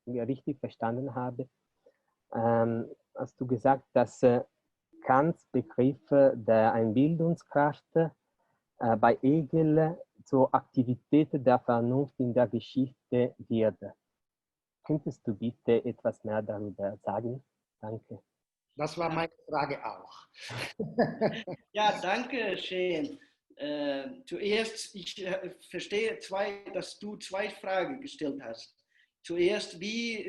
richtig verstanden habe. Hast du gesagt, dass Kants Begriff der Einbildungskraft bei Hegel zur Aktivität der Vernunft in der Geschichte wird. Könntest du bitte etwas mehr darüber sagen? Danke. Das war meine Frage auch. Ja, danke schön. Zuerst, ich verstehe, dass du zwei Fragen gestellt hast. Zuerst, wie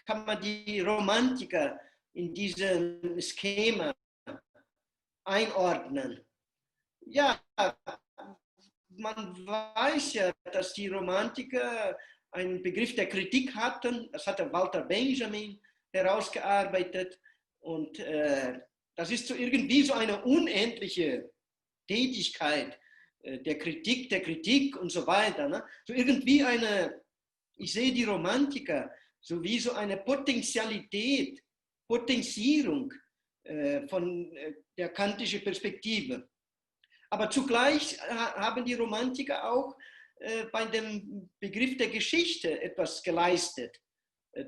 kann man die Romantiker in diesem Schema einordnen? Ja, man weiß ja, dass die Romantiker einen Begriff der Kritik hatten. Das hatte Walter Benjamin herausgearbeitet. Und das ist so irgendwie so eine unendliche Tätigkeit der Kritik und so weiter. Ne? So irgendwie ich sehe die Romantiker so wie so eine Potenzierung von der kantischen Perspektive. Aber zugleich haben die Romantiker auch bei dem Begriff der Geschichte etwas geleistet.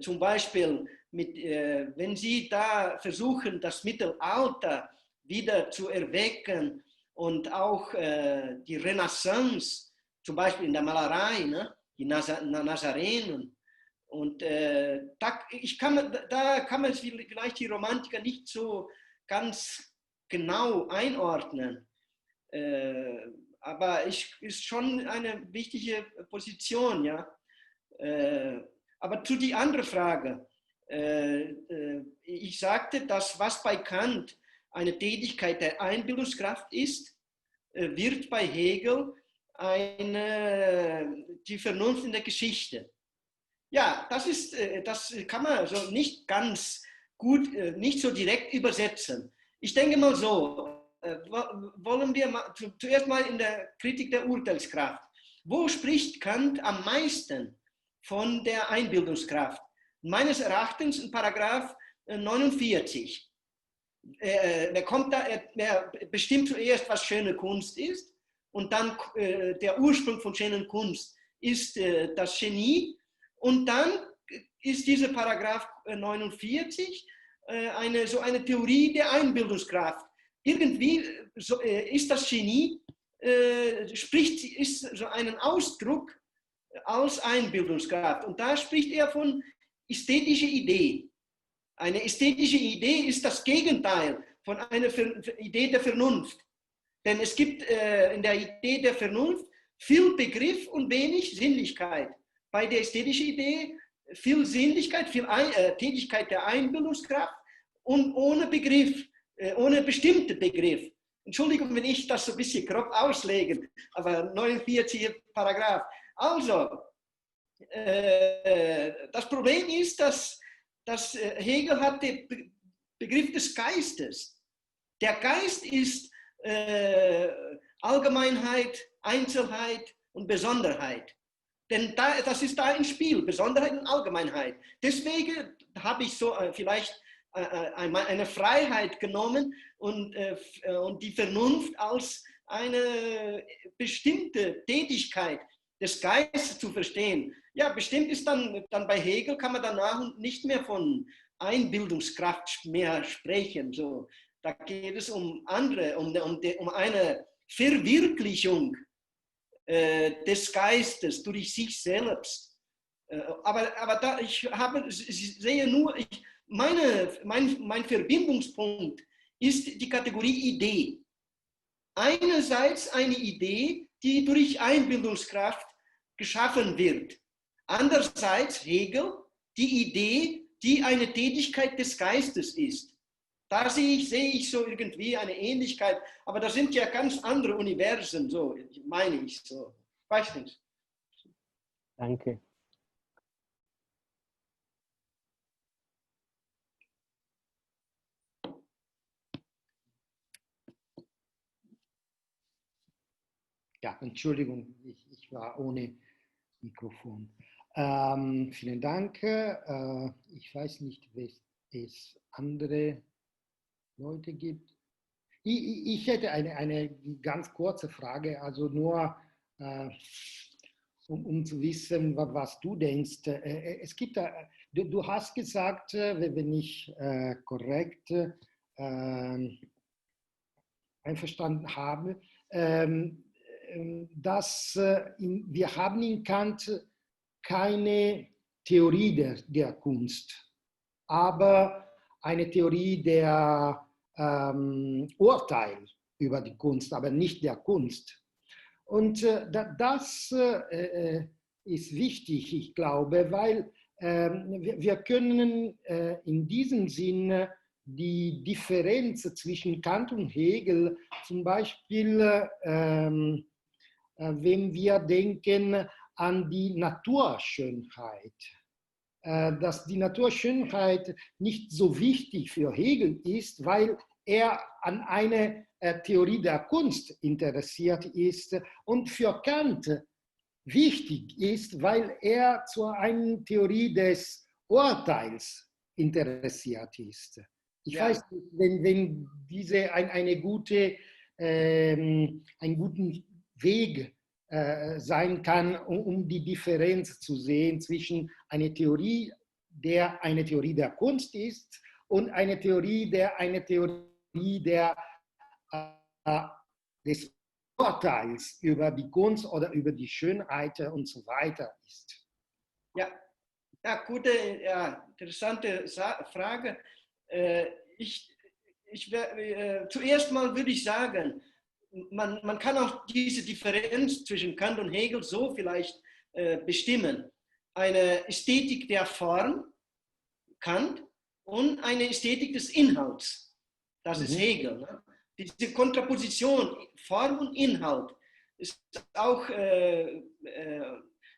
Zum Beispiel, wenn sie da versuchen, das Mittelalter wieder zu erwecken und auch die Renaissance, zum Beispiel in der Malerei, ne? Die Nazarenen. Und da kann man vielleicht die Romantiker nicht so ganz genau einordnen. Aber ist schon eine wichtige Position, ja. Aber zu die andere Frage. Ich sagte, dass was bei Kant eine Tätigkeit der Einbildungskraft ist, wird bei Hegel die Vernunft in der Geschichte. Ja, das kann man so nicht ganz gut, nicht so direkt übersetzen. Ich denke mal so, wollen wir zuerst mal in der Kritik der Urteilskraft. Wo spricht Kant am meisten von der Einbildungskraft? Meines Erachtens in Paragraph 49. Er bestimmt zuerst, was schöne Kunst ist, und dann der Ursprung von schöner Kunst ist das Genie, und dann ist dieser Paragraph 49 so eine Theorie der Einbildungskraft. Irgendwie ist das Genie, ist so einen Ausdruck als Einbildungskraft. Und da spricht er von ästhetischer Idee. Eine ästhetische Idee ist das Gegenteil von einer Idee der Vernunft. Denn es gibt in der Idee der Vernunft viel Begriff und wenig Sinnlichkeit. Bei der ästhetischen Idee viel Sinnlichkeit, viel Tätigkeit der Einbildungskraft und ohne Begriff, ohne bestimmten Begriff. Entschuldigung, wenn ich das so ein bisschen grob auslege, aber 49 Paragraph. Also, das Problem ist, dass Hegel hat den Begriff des Geistes. Der Geist ist Allgemeinheit, Einzelheit und Besonderheit. Denn das ist da im Spiel, Besonderheit und Allgemeinheit. Deswegen habe ich so vielleicht eine Freiheit genommen und die Vernunft als eine bestimmte Tätigkeit des Geistes zu verstehen. Ja, bestimmt ist dann bei Hegel kann man danach nicht mehr von Einbildungskraft mehr sprechen. So, da geht es um andere, um eine Verwirklichung des Geistes durch sich selbst. Aber ich sehe nur, mein Verbindungspunkt ist die Kategorie Idee. Einerseits eine Idee, die durch Einbildungskraft geschaffen wird. Andererseits Hegel, die Idee, die eine Tätigkeit des Geistes ist. Da sehe ich so irgendwie eine Ähnlichkeit, aber das sind ja ganz andere Universen, so meine ich so. Weiß nicht. Danke. Ja, Entschuldigung, ich war ohne Mikrofon. Vielen Dank. Ich weiß nicht, wenn es andere Leute gibt. Ich hätte eine ganz kurze Frage, also nur um zu wissen, was du denkst. Es gibt, du hast gesagt, wenn ich korrekt einverstanden habe, dass wir haben in Kant keine Theorie der Kunst, aber eine Theorie der Urteil über die Kunst, aber nicht der Kunst. Und das ist wichtig, ich glaube, weil wir können in diesem Sinne die Differenz zwischen Kant und Hegel, zum Beispiel, wenn wir denken an die Naturschönheit, dass die Naturschönheit nicht so wichtig für Hegel ist, weil er an eine Theorie der Kunst interessiert ist und für Kant wichtig ist, weil er zu einer Theorie des Urteils interessiert ist. Ich weiß nicht, wenn diese einen guten Weg sein kann, um die Differenz zu sehen zwischen einer Theorie, der eine Theorie der Kunst ist, und eine Theorie, des Urteils über die Kunst oder über die Schönheit und so weiter ist. Ja, gute, interessante Frage. Zuerst mal würde ich sagen, man kann auch diese Differenz zwischen Kant und Hegel so vielleicht bestimmen. Eine Ästhetik der Form, Kant, und eine Ästhetik des Inhalts, das ist Hegel. Ne? Diese Kontraposition, Form und Inhalt, ist auch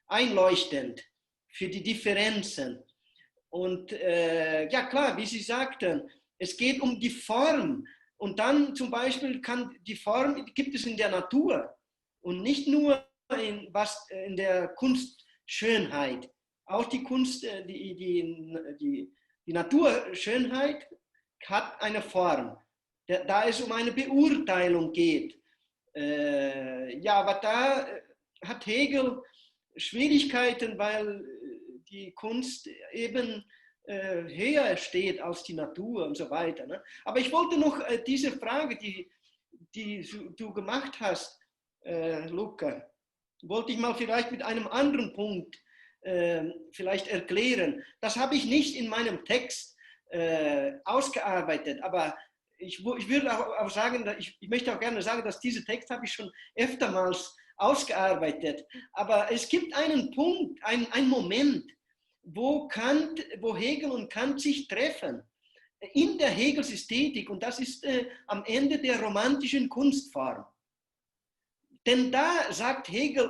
einleuchtend für die Differenzen. Und ja klar, wie Sie sagten, es geht um die Form. Und dann zum Beispiel die Form gibt es in der Natur und nicht nur in der Kunstschönheit. Auch die Kunst, die Naturschönheit hat eine Form, da es um eine Beurteilung geht. Ja, aber da hat Hegel Schwierigkeiten, weil die Kunst eben höher steht als die Natur und so weiter. Ne? Aber ich wollte noch diese Frage, die du gemacht hast, Luca, wollte ich mal vielleicht mit einem anderen Punkt vielleicht erklären. Das habe ich nicht in meinem Text ausgearbeitet, aber ich würde auch sagen, ich möchte auch gerne sagen, dass diesen Text habe ich schon öftermals ausgearbeitet. Aber es gibt einen Punkt, einen Moment, wo Hegel und Kant sich treffen. In der Hegels Ästhetik, und das ist am Ende der romantischen Kunstform. Denn da sagt Hegel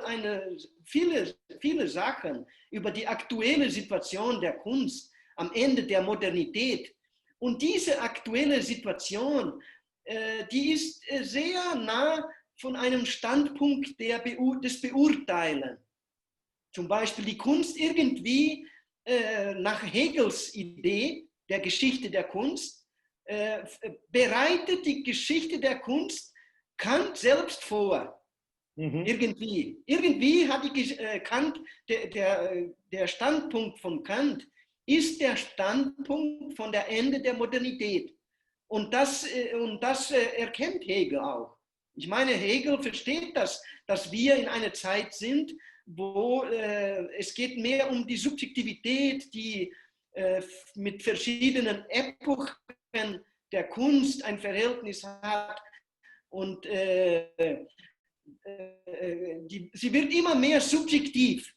viele Sachen über die aktuelle Situation der Kunst am Ende der Modernität. Und diese aktuelle Situation, die ist sehr nah von einem Standpunkt des Beurteilen. Zum Beispiel die Kunst irgendwie nach Hegels Idee der Geschichte der Kunst, bereitet die Geschichte der Kunst Kant selbst vor. Irgendwie hat Kant, der Standpunkt von Kant ist der Standpunkt von der Ende der Modernität. Und das erkennt Hegel auch. Ich meine, Hegel versteht das, dass wir in einer Zeit sind, wo es geht mehr um die Subjektivität, die mit verschiedenen Epochen der Kunst ein Verhältnis hat. Und sie wird immer mehr subjektiv.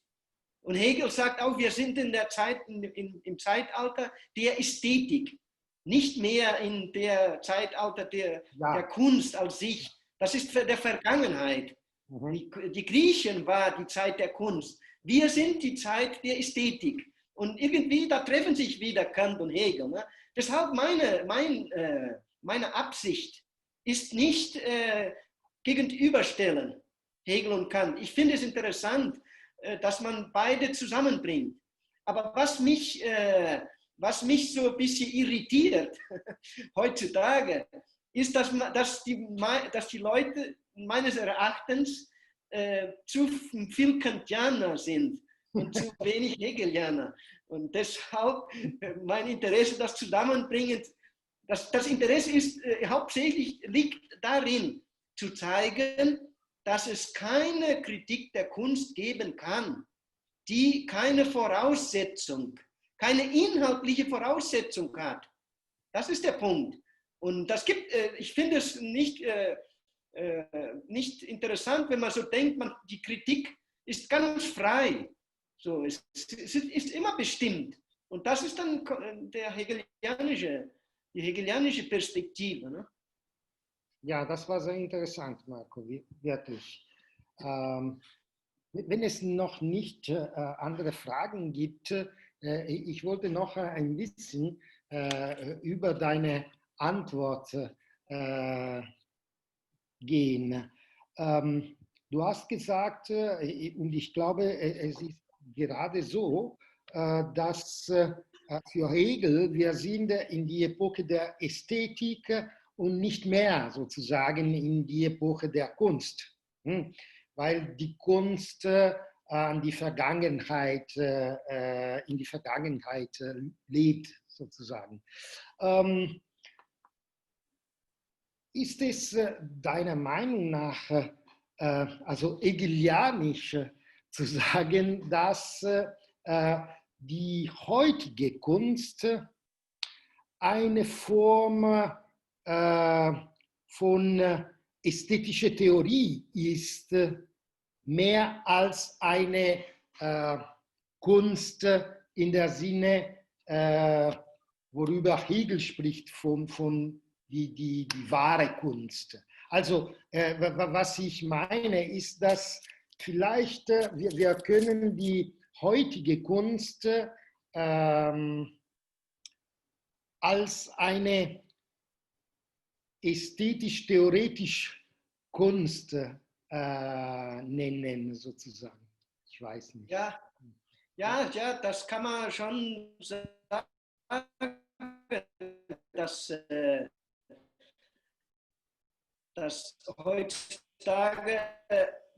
Und Hegel sagt auch, wir sind in der Zeit, im Zeitalter der Ästhetik, nicht mehr in der Zeitalter der Kunst als sich. Das ist der Vergangenheit. Die Griechen war die Zeit der Kunst. Wir sind die Zeit der Ästhetik. Und irgendwie, da treffen sich wieder Kant und Hegel. Ne? Deshalb meine Absicht ist nicht gegenüberstellen, Hegel und Kant. Ich finde es interessant, dass man beide zusammenbringt. Aber was mich so ein bisschen irritiert heutzutage, ist, dass die Leute meines Erachtens zu viel Kantianer sind und zu wenig Hegelianer. Und deshalb mein Interesse, das zusammenbringen. Das Interesse ist hauptsächlich liegt darin, zu zeigen, dass es keine Kritik der Kunst geben kann, die keine Voraussetzung, keine inhaltliche Voraussetzung hat. Das ist der Punkt. Und das gibt, ich finde es nicht interessant, wenn man so denkt, die Kritik ist ganz frei. So, es ist immer bestimmt. Und das ist dann die hegelianische Perspektive. Ne? Ja, das war sehr interessant, Marco, wirklich. Wenn es noch nicht andere Fragen gibt, ich wollte noch ein bisschen über deine Antwort gehen. Du hast gesagt, und ich glaube, es ist gerade so, dass für Hegel wir sind in die Epoche der Ästhetik und nicht mehr sozusagen in die Epoche der Kunst, weil die Kunst in die Vergangenheit lebt sozusagen. Ist es deiner Meinung nach also hegelianisch zu sagen, dass die heutige Kunst eine Form von ästhetischer Theorie ist, mehr als eine Kunst in der Sinne, worüber Hegel spricht, von die wahre Kunst. Also was ich meine, ist, dass vielleicht wir können die heutige Kunst als eine ästhetisch-theoretisch Kunst nennen, sozusagen. Ich weiß nicht. Ja, das kann man schon sagen, dass heutzutage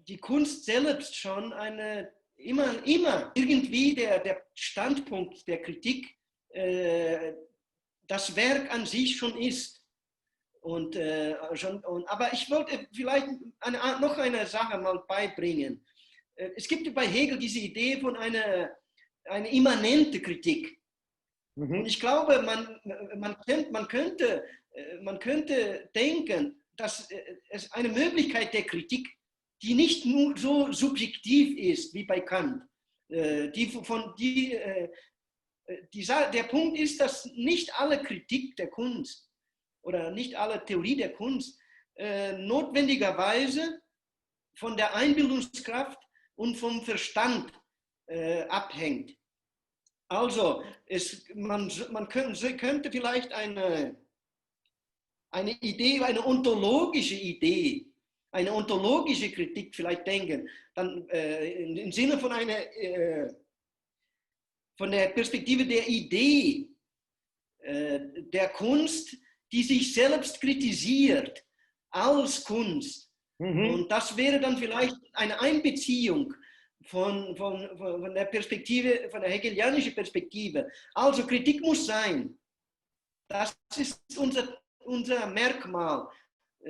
die Kunst selbst schon immer irgendwie der Standpunkt der Kritik das Werk an sich schon ist. Aber ich wollte vielleicht noch eine Sache mal beibringen. Es gibt bei Hegel diese Idee von einer immanente Kritik. Und ich glaube, man könnte denken, dass es eine Möglichkeit der Kritik, die nicht nur so subjektiv ist wie bei Kant. Der Punkt ist, dass nicht alle Kritik der Kunst oder nicht alle Theorie der Kunst notwendigerweise von der Einbildungskraft und vom Verstand abhängt. Also, man könnte vielleicht eine Idee, eine ontologische Idee, eine ontologische Kritik vielleicht denken, dann im Sinne von der Perspektive der Idee der Kunst, die sich selbst kritisiert als Kunst. Und das wäre dann vielleicht eine Einbeziehung von der Perspektive, von der hegelianischen Perspektive. Also Kritik muss sein. Das ist unser Merkmal.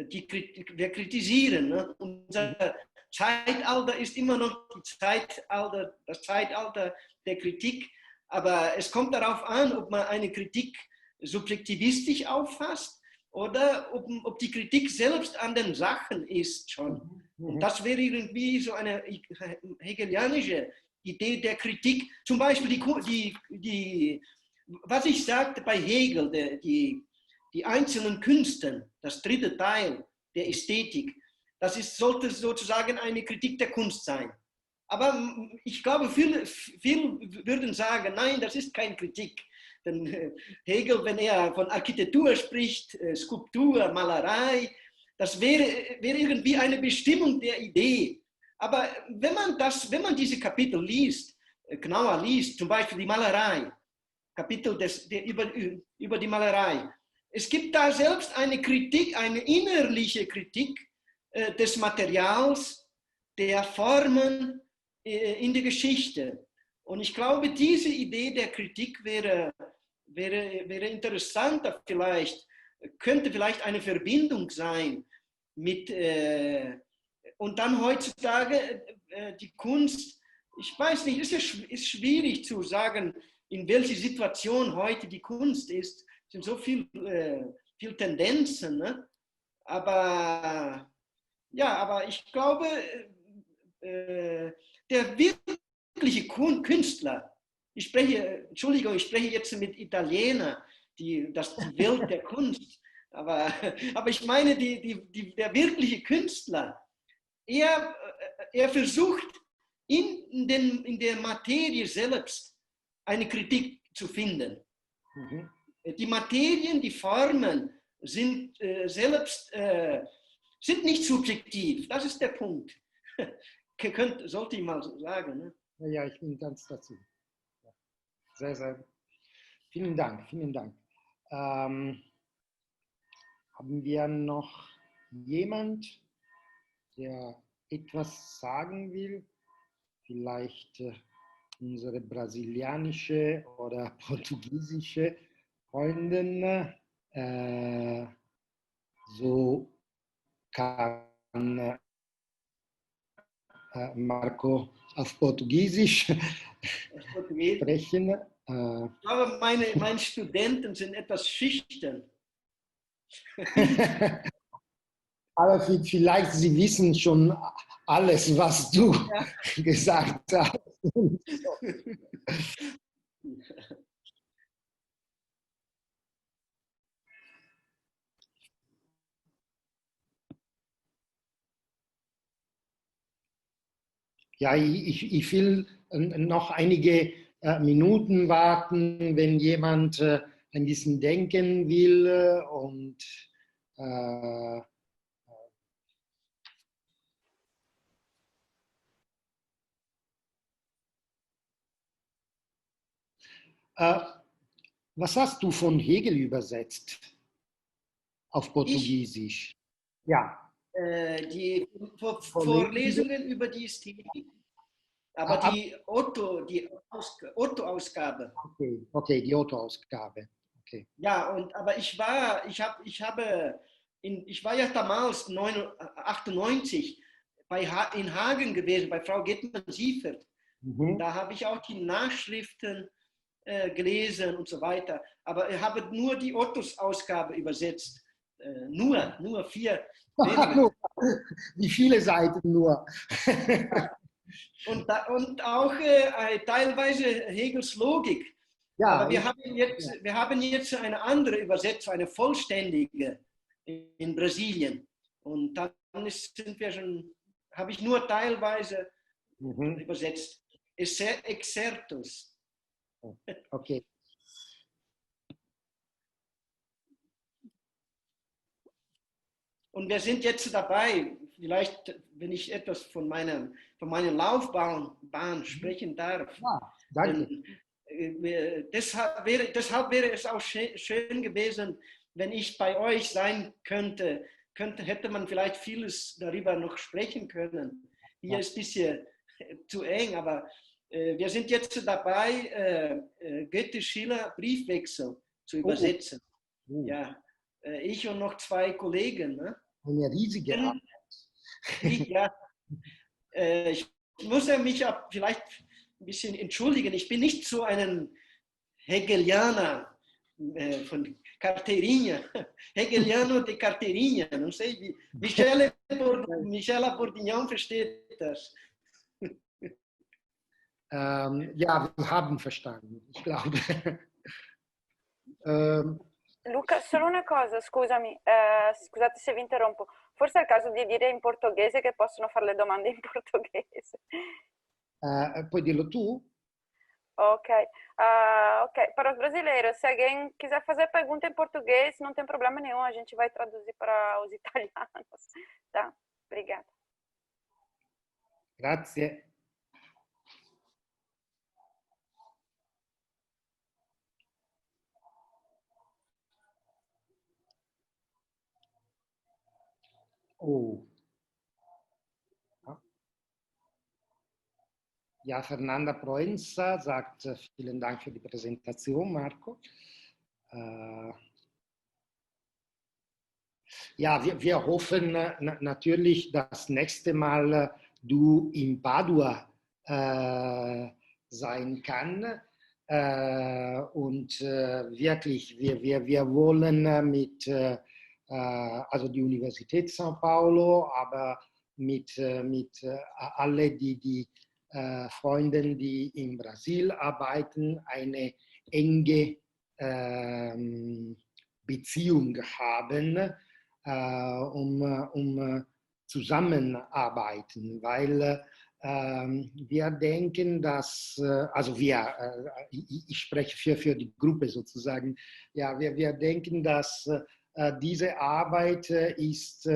Wir kritisieren. Ne? Unser Zeitalter ist immer noch das Zeitalter der Kritik. Aber es kommt darauf an, ob man eine Kritik subjektivistisch auffasst oder ob die Kritik selbst an den Sachen ist schon. Und das wäre irgendwie so eine hegelianische Idee der Kritik. Zum Beispiel was ich sagte bei Hegel, die einzelnen Künste, das dritte Teil der Ästhetik, sollte sozusagen eine Kritik der Kunst sein. Aber ich glaube, viele würden sagen, nein, das ist keine Kritik. Denn Hegel, wenn er von Architektur spricht, Skulptur, Malerei, das wäre irgendwie eine Bestimmung der Idee. Aber wenn man diese Kapitel liest, genauer liest, zum Beispiel die Malerei, Kapitel über die Malerei, es gibt da selbst eine Kritik, eine innerliche Kritik des Materials, der Formen in der Geschichte. Und ich glaube, diese Idee der Kritik wäre interessanter vielleicht, könnte vielleicht eine Verbindung sein mit, und dann heutzutage die Kunst, ich weiß nicht, ist schwierig zu sagen, in welcher Situation heute die Kunst ist. Es sind so viel Tendenzen, ne? Aber ja, aber ich glaube, der wirkliche Künstler, Entschuldigung, ich spreche jetzt mit Italiener, die Welt der Kunst, aber ich meine, der wirkliche Künstler, er versucht in der Materie selbst eine Kritik zu finden. Mhm. Die Materien, die Formen sind selbst sind nicht subjektiv. Das ist der Punkt. Sollte ich mal so sagen. Ne? Ja, ich bin ganz dazu. Sehr, sehr. Vielen Dank, vielen Dank. Haben wir noch jemand, der etwas sagen will? Vielleicht unsere brasilianische oder portugiesische Freundin. So kann Marco auf Portugiesisch sprechen. Aber meine Studenten sind etwas schüchtern. Aber vielleicht Sie wissen schon alles, was du gesagt hast. Ja, ich will noch einige Minuten warten, wenn jemand ein bisschen denken will und was hast du von Hegel übersetzt auf Portugiesisch? Ja. Die Vorlesungen über die Ästhetik, aber die Otto-Ausgabe. Okay, die Otto-Ausgabe. Okay. Ja, aber ich war ja damals 98 in Hagen gewesen, bei Frau Gettmann-Siefert. Mhm. Da habe ich auch die Nachschriften gelesen und so weiter. Aber ich habe nur die Ottos-Ausgabe übersetzt. Nur 4. Wie viele Seiten nur? Und auch teilweise Hegels Logik. Ja, aber wir haben jetzt eine andere Übersetzung, eine vollständige in Brasilien. Und dann habe ich nur teilweise übersetzt. Excertus. Okay. Und wir sind jetzt dabei, vielleicht, wenn ich etwas von meiner Laufbahn sprechen darf. Ja, danke. Deshalb wäre es auch schön gewesen, wenn ich bei euch sein könnte, hätte man vielleicht vieles darüber noch sprechen können. Hier ist ein bisschen zu eng, aber wir sind jetzt dabei, Goethe-Schiller Briefwechsel zu übersetzen. Ja, ich und noch 2 Kollegen. Ne? Eine riesige Arbeit. Ja, ich muss mich vielleicht ein bisschen entschuldigen. Ich bin nicht so ein Hegelianer von Carteirinha, Hegeliano de Carteirinha, não sei wie. Michela Bourdignon versteht das. Ja, wir haben verstanden, ich glaube. Luca, solo una cosa, scusami, scusate se vi interrompo. Forse è il caso di dire in portoghese che possono fare le domande in portoghese. Puoi dirlo tu? Ok, ok. Para os brasileiros, se alguém quiser fazer pergunta em português, não tem problema nenhum, a gente vai traduzir para os italianos. Tá, obrigada. Grazie. Oh. Ja, Fernanda Proenza sagt, vielen Dank für die Präsentation, Marco. Ja, wir hoffen natürlich, das nächste Mal du in Padua sein kann. Und wirklich, wir wollen mit, also die Universität São Paulo, aber mit alle die Freunden, die in Brasil arbeiten, eine enge Beziehung haben, um zusammenarbeiten, weil wir denken, dass, also ich spreche für die Gruppe sozusagen, ja, wir denken, dass diese Arbeit ist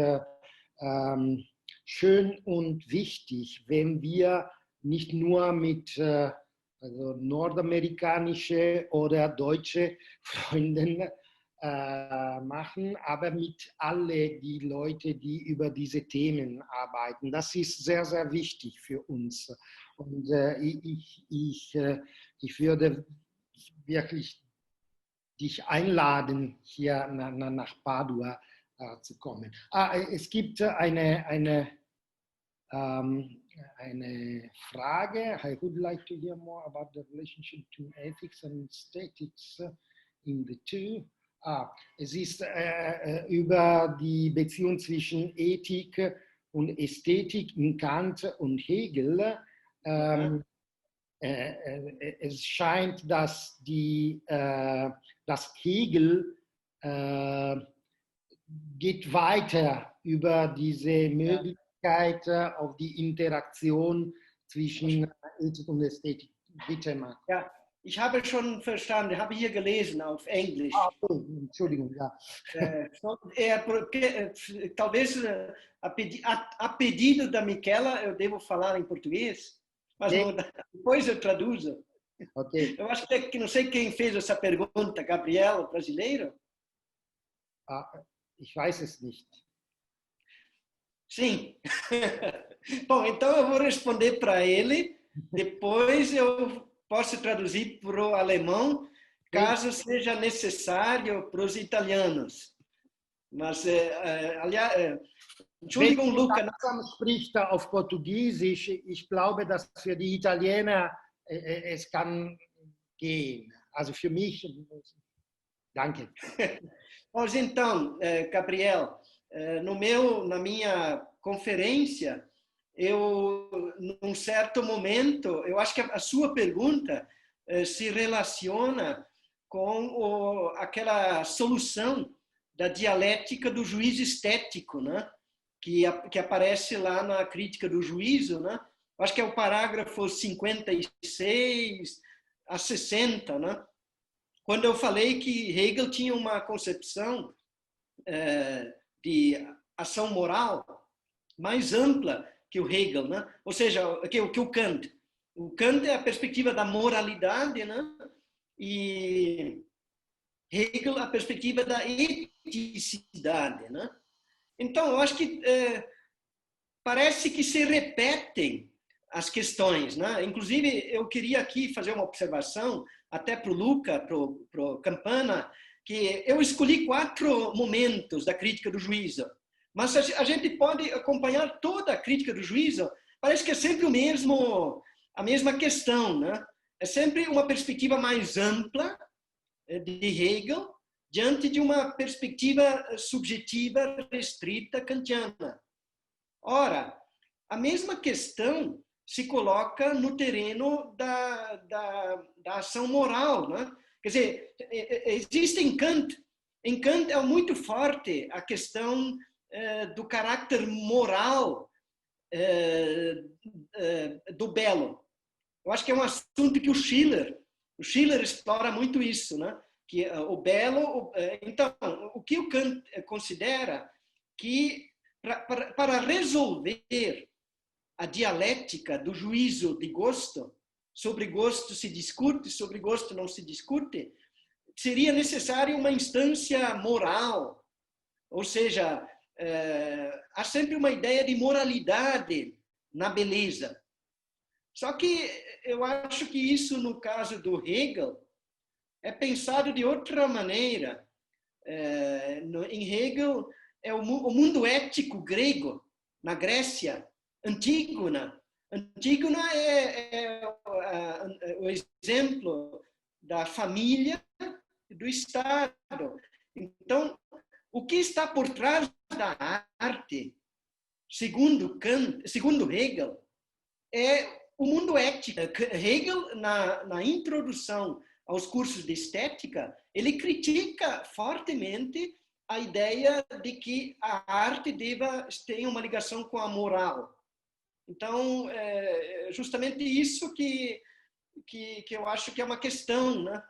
schön und wichtig, wenn wir nicht nur mit also nordamerikanische oder deutsche Freunden machen, aber mit alle die Leute, die über diese Themen arbeiten. Das ist sehr, sehr wichtig für uns. Und ich würde wirklich dich einladen, hier nach Padua zu kommen. Es gibt eine Frage. I would like to hear more about the relationship between ethics and aesthetics in the two. Es ist über die Beziehung zwischen Ethik und Ästhetik in Kant und Hegel. Es scheint, dass Hegel geht weiter über diese Möglichkeit auf die Interaktion zwischen Ethik und Ästhetik. Bitte, Marco. Ja. Ich habe schon verstanden, habe hier gelesen auf Englisch. Entschuldigung, ja. Talvez a pedido da Michela eu devo falar em português, mas depois eu traduzo. Okay. Eu acho que não sei quem fez essa pergunta, Gabriel, brasileiro? Ich weiß es nicht. Sim. Bom, então eu vou responder para ele, depois eu posso traduzir para o alemão, caso seja necessário para os italianos. Mas, aliás, Entschuldigung, Luca. Wenn spricht auf Portugiesisch, ich glaube, dass für die Italiener es kann gehen. Also für mich, danke. Mas então, Gabriel, na minha conferência, num certo momento, eu acho que a sua pergunta se relaciona com aquela solução da dialética do juízo estético, né? que aparece lá na Crítica do Juízo, né? Eu acho que é o parágrafo 56 a 60, né? Quando eu falei que Hegel tinha uma concepção de ação moral mais ampla que o Hegel, né? Ou seja, que o Kant. O Kant é a perspectiva da moralidade, né? E Hegel a perspectiva da eticidade, né? Então, eu acho que parece que se repetem as questões, né? Inclusive, eu queria aqui fazer uma observação, até para o Luca, para o Campana, que eu escolhi 4 momentos da Crítica do Juízo. Mas a gente pode acompanhar toda a Crítica do Juízo, parece que é sempre a mesma questão, né? É sempre uma perspectiva mais ampla de Hegel, diante de uma perspectiva subjetiva restrita kantiana. Ora, a mesma questão se coloca no terreno da ação moral, né? Quer dizer, existe em Kant é muito forte a questão do caráter moral do belo. Eu acho que é um assunto que o Schiller explora muito isso, né? Que o belo, então, o que o Kant considera que para resolver a dialética do juízo de gosto, sobre gosto se discute, sobre gosto não se discute, seria necessário uma instância moral, ou seja, há sempre uma ideia de moralidade na beleza. Só que eu acho que isso, no caso do Hegel, é pensado de outra maneira. Em Hegel, é o mundo ético grego, na Grécia, Antígona. Antígona é o exemplo da família e do Estado. Então, o que está por trás da arte, segundo Hegel, é o mundo ético. Hegel, na introdução aos cursos de estética, ele critica fortemente a ideia de que a arte deva ter uma ligação com a moral. Então, é justamente isso que eu acho que é uma questão, né?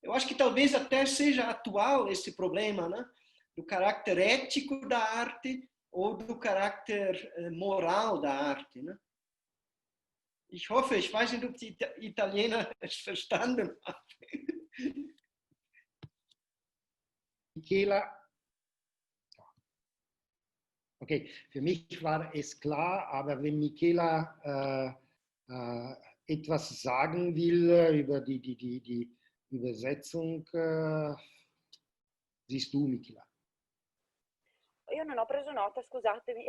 Eu acho que talvez até seja atual esse problema, né? Do caráter ético da arte ou do caráter moral da arte, né? Ich hoffe, ich weiß nicht, ob die Italiener es verstanden haben. Michela, okay, für mich war es klar, aber wenn Michela etwas sagen will über die Übersetzung, siehst du, Michela? Io non ho preso nota, scusatemi,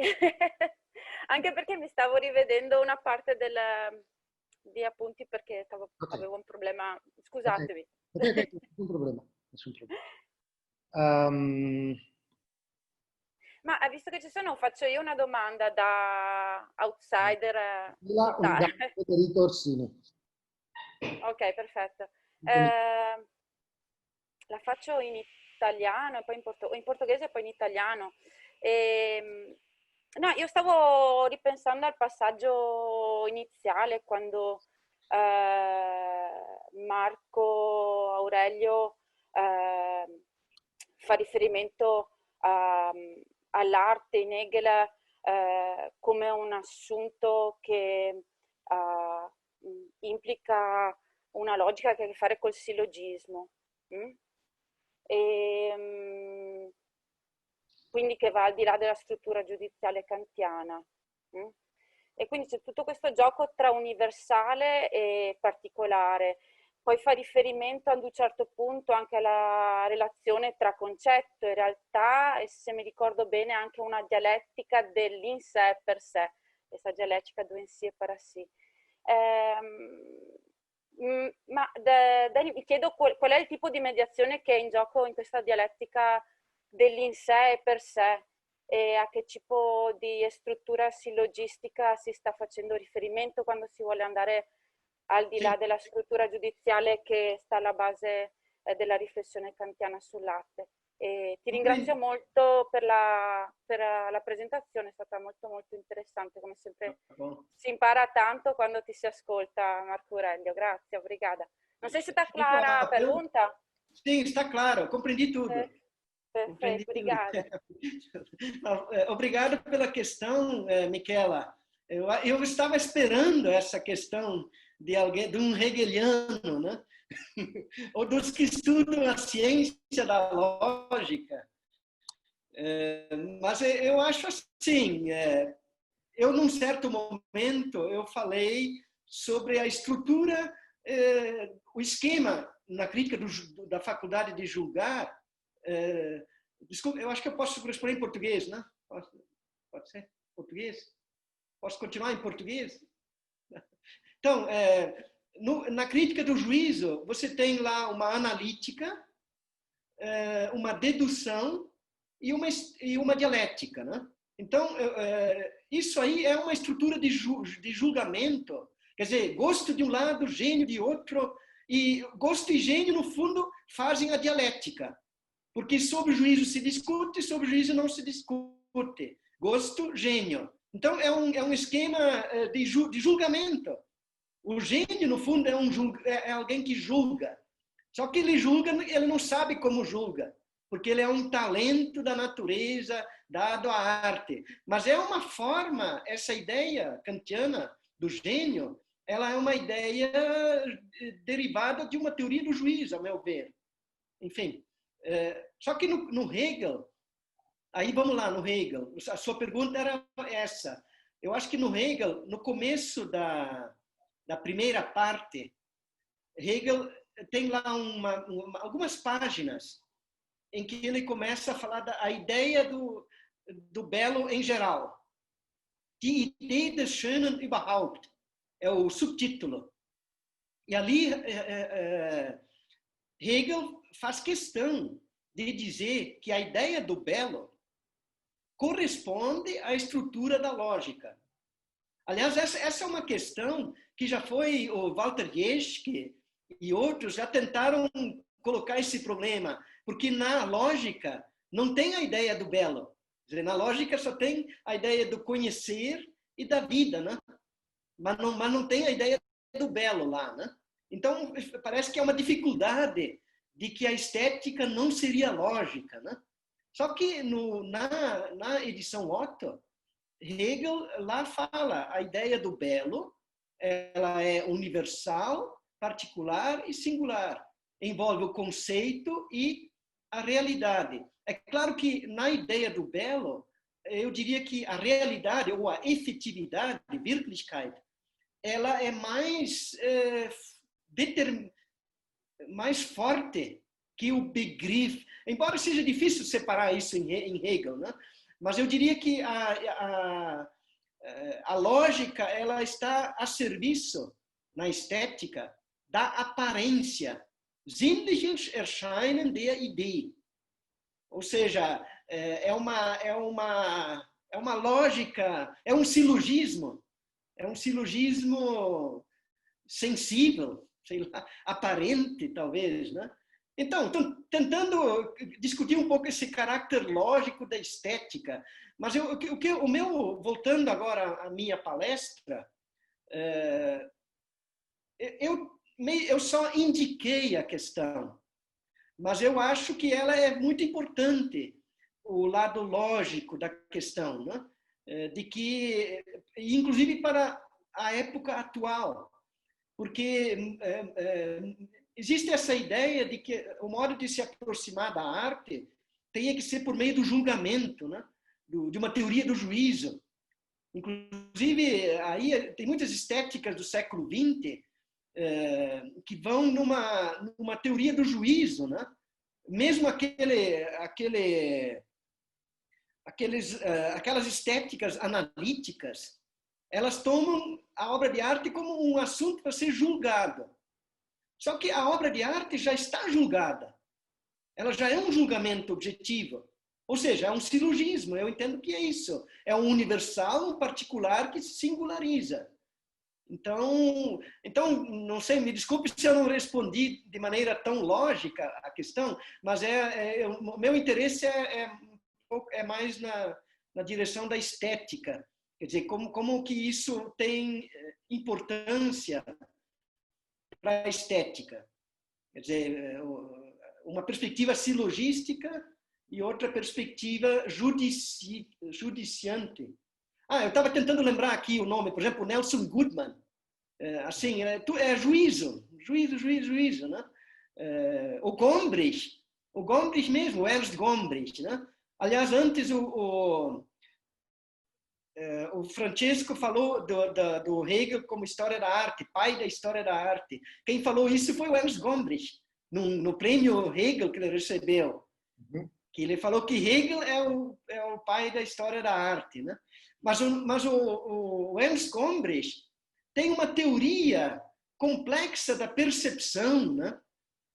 anche perché mi stavo rivedendo una parte di appunti perché avevo un problema, scusatemi. Okay, nessun problema. Ma visto che ci sono, faccio io una domanda da outsider Un gatto per i torsini. Ok, perfetto. La faccio in italiano, e poi in portoghese e poi in italiano. No, io stavo ripensando al passaggio iniziale quando Marco Aurelio fa riferimento all'arte in Hegel come un assunto che implica una logica che ha a che fare col sillogismo. Quindi che va al di là della struttura giudiziale kantiana. E quindi c'è tutto questo gioco tra universale e particolare. Poi fa riferimento ad un certo punto anche alla relazione tra concetto e realtà e, se mi ricordo bene, anche una dialettica dell'in sé e per sé, questa dialettica do in sé e para sé. Ma mi chiedo qual è il tipo di mediazione che è in gioco in questa dialettica dell'in sé e per sé e a che tipo di struttura sillogistica si sta facendo riferimento quando si vuole andare al di là della struttura giudiziale che sta alla base della riflessione kantiana sull'arte. E ti ringrazio molto per la presentazione, è stata molto molto interessante, come sempre si impara tanto quando ti si ascolta, Marco Aurelio. Grazie, obrigada. Non sei stata clara la pergunta? Sim, está claro, compreendi tudo. Perfeito, obrigada. Obrigado pela questão, Michela. Eu estava esperando essa questão de alguém, de um hegeliano, né? Ou dos que estudam a ciência da lógica. Mas eu acho assim, eu num certo momento eu falei sobre a estrutura, o esquema na crítica da faculdade de julgar. Desculpa, eu acho que eu posso responder em português, né? Pode ser? Português? Posso continuar em português? Então, na crítica do juízo, você tem lá uma analítica, uma dedução e uma dialética, né? Então, isso aí é uma estrutura de julgamento. Quer dizer, gosto de um lado, gênio de outro, e gosto e gênio, no fundo, fazem a dialética. Porque sobre o juízo se discute, sobre o juízo não se discute. Gosto, gênio. Então, é um esquema de julgamento. O gênio, no fundo, é alguém que julga. Só que ele julga, ele não sabe como julga, porque ele é um talento da natureza dado à arte. Mas é uma forma, essa ideia kantiana do gênio, ela é uma ideia derivada de uma teoria do juízo, a meu ver. Enfim, só que no Hegel, Aí vamos lá, no Hegel. A sua pergunta era essa. Eu acho que no Hegel, no começo da primeira parte, Hegel tem lá algumas páginas em que ele começa a falar da ideia do belo em geral. Die Idee des Schönen überhaupt é o subtítulo. E ali Hegel faz questão de dizer que a ideia do belo corresponde à estrutura da lógica. Aliás, essa é uma questão que já foi o Walter Jeschke e outros já tentaram colocar esse problema, porque na lógica não tem a ideia do belo. Quer dizer, na lógica só tem a ideia do conhecer e da vida, né? Mas não tem a ideia do belo lá, né? Então, parece que é uma dificuldade de que a estética não seria lógica, né? Só que na edição Otto, Hegel lá fala a ideia do belo, ela é universal, particular e singular. Envolve o conceito e a realidade. É claro que na ideia do belo, eu diria que a realidade ou a efetividade, Wirklichkeit, ela é mais forte que o Begriff. Embora seja difícil separar isso em Hegel, né? Mas eu diria que a lógica ela está a serviço, na estética, da aparência. Sinnliches Erscheinen der Idee. Ou seja, é uma lógica, é um silogismo sensível, sei lá, aparente, talvez, né? Então, estou tentando discutir um pouco esse caráter lógico da estética, mas voltando agora à minha palestra, eu só indiquei a questão, mas eu acho que ela é muito importante, o lado lógico da questão, né? De que, inclusive para a época atual, porque existe essa ideia de que o modo de se aproximar da arte tem que ser por meio do julgamento, né? De uma teoria do juízo. Inclusive, aí tem muitas estéticas do século XX que vão numa teoria do juízo, né? Mesmo aquelas estéticas analíticas, elas tomam a obra de arte como um assunto para ser julgado. Só que a obra de arte já está julgada. Ela já é um julgamento objetivo. Ou seja, é um silogismo. Eu entendo que é isso. É um universal, um particular que se singulariza. Então, não sei, me desculpe se eu não respondi de maneira tão lógica a questão, mas o meu interesse é mais na direção da estética. Quer dizer, como que isso tem importância para a estética. Quer dizer, uma perspectiva silogística e outra perspectiva judiciante. Eu estava tentando lembrar aqui o nome, por exemplo, Nelson Goodman. Assim, é juízo, né? O Gombrich mesmo, o Ernst Gombrich, né? Aliás, antes o Francesco falou do Hegel como história da arte, pai da história da arte. Quem falou isso foi o Ernst Gombrich, no prêmio Hegel que ele recebeu. Que ele falou que Hegel é o pai da história da arte, né? Mas o Ernst Gombrich tem uma teoria complexa da percepção, né?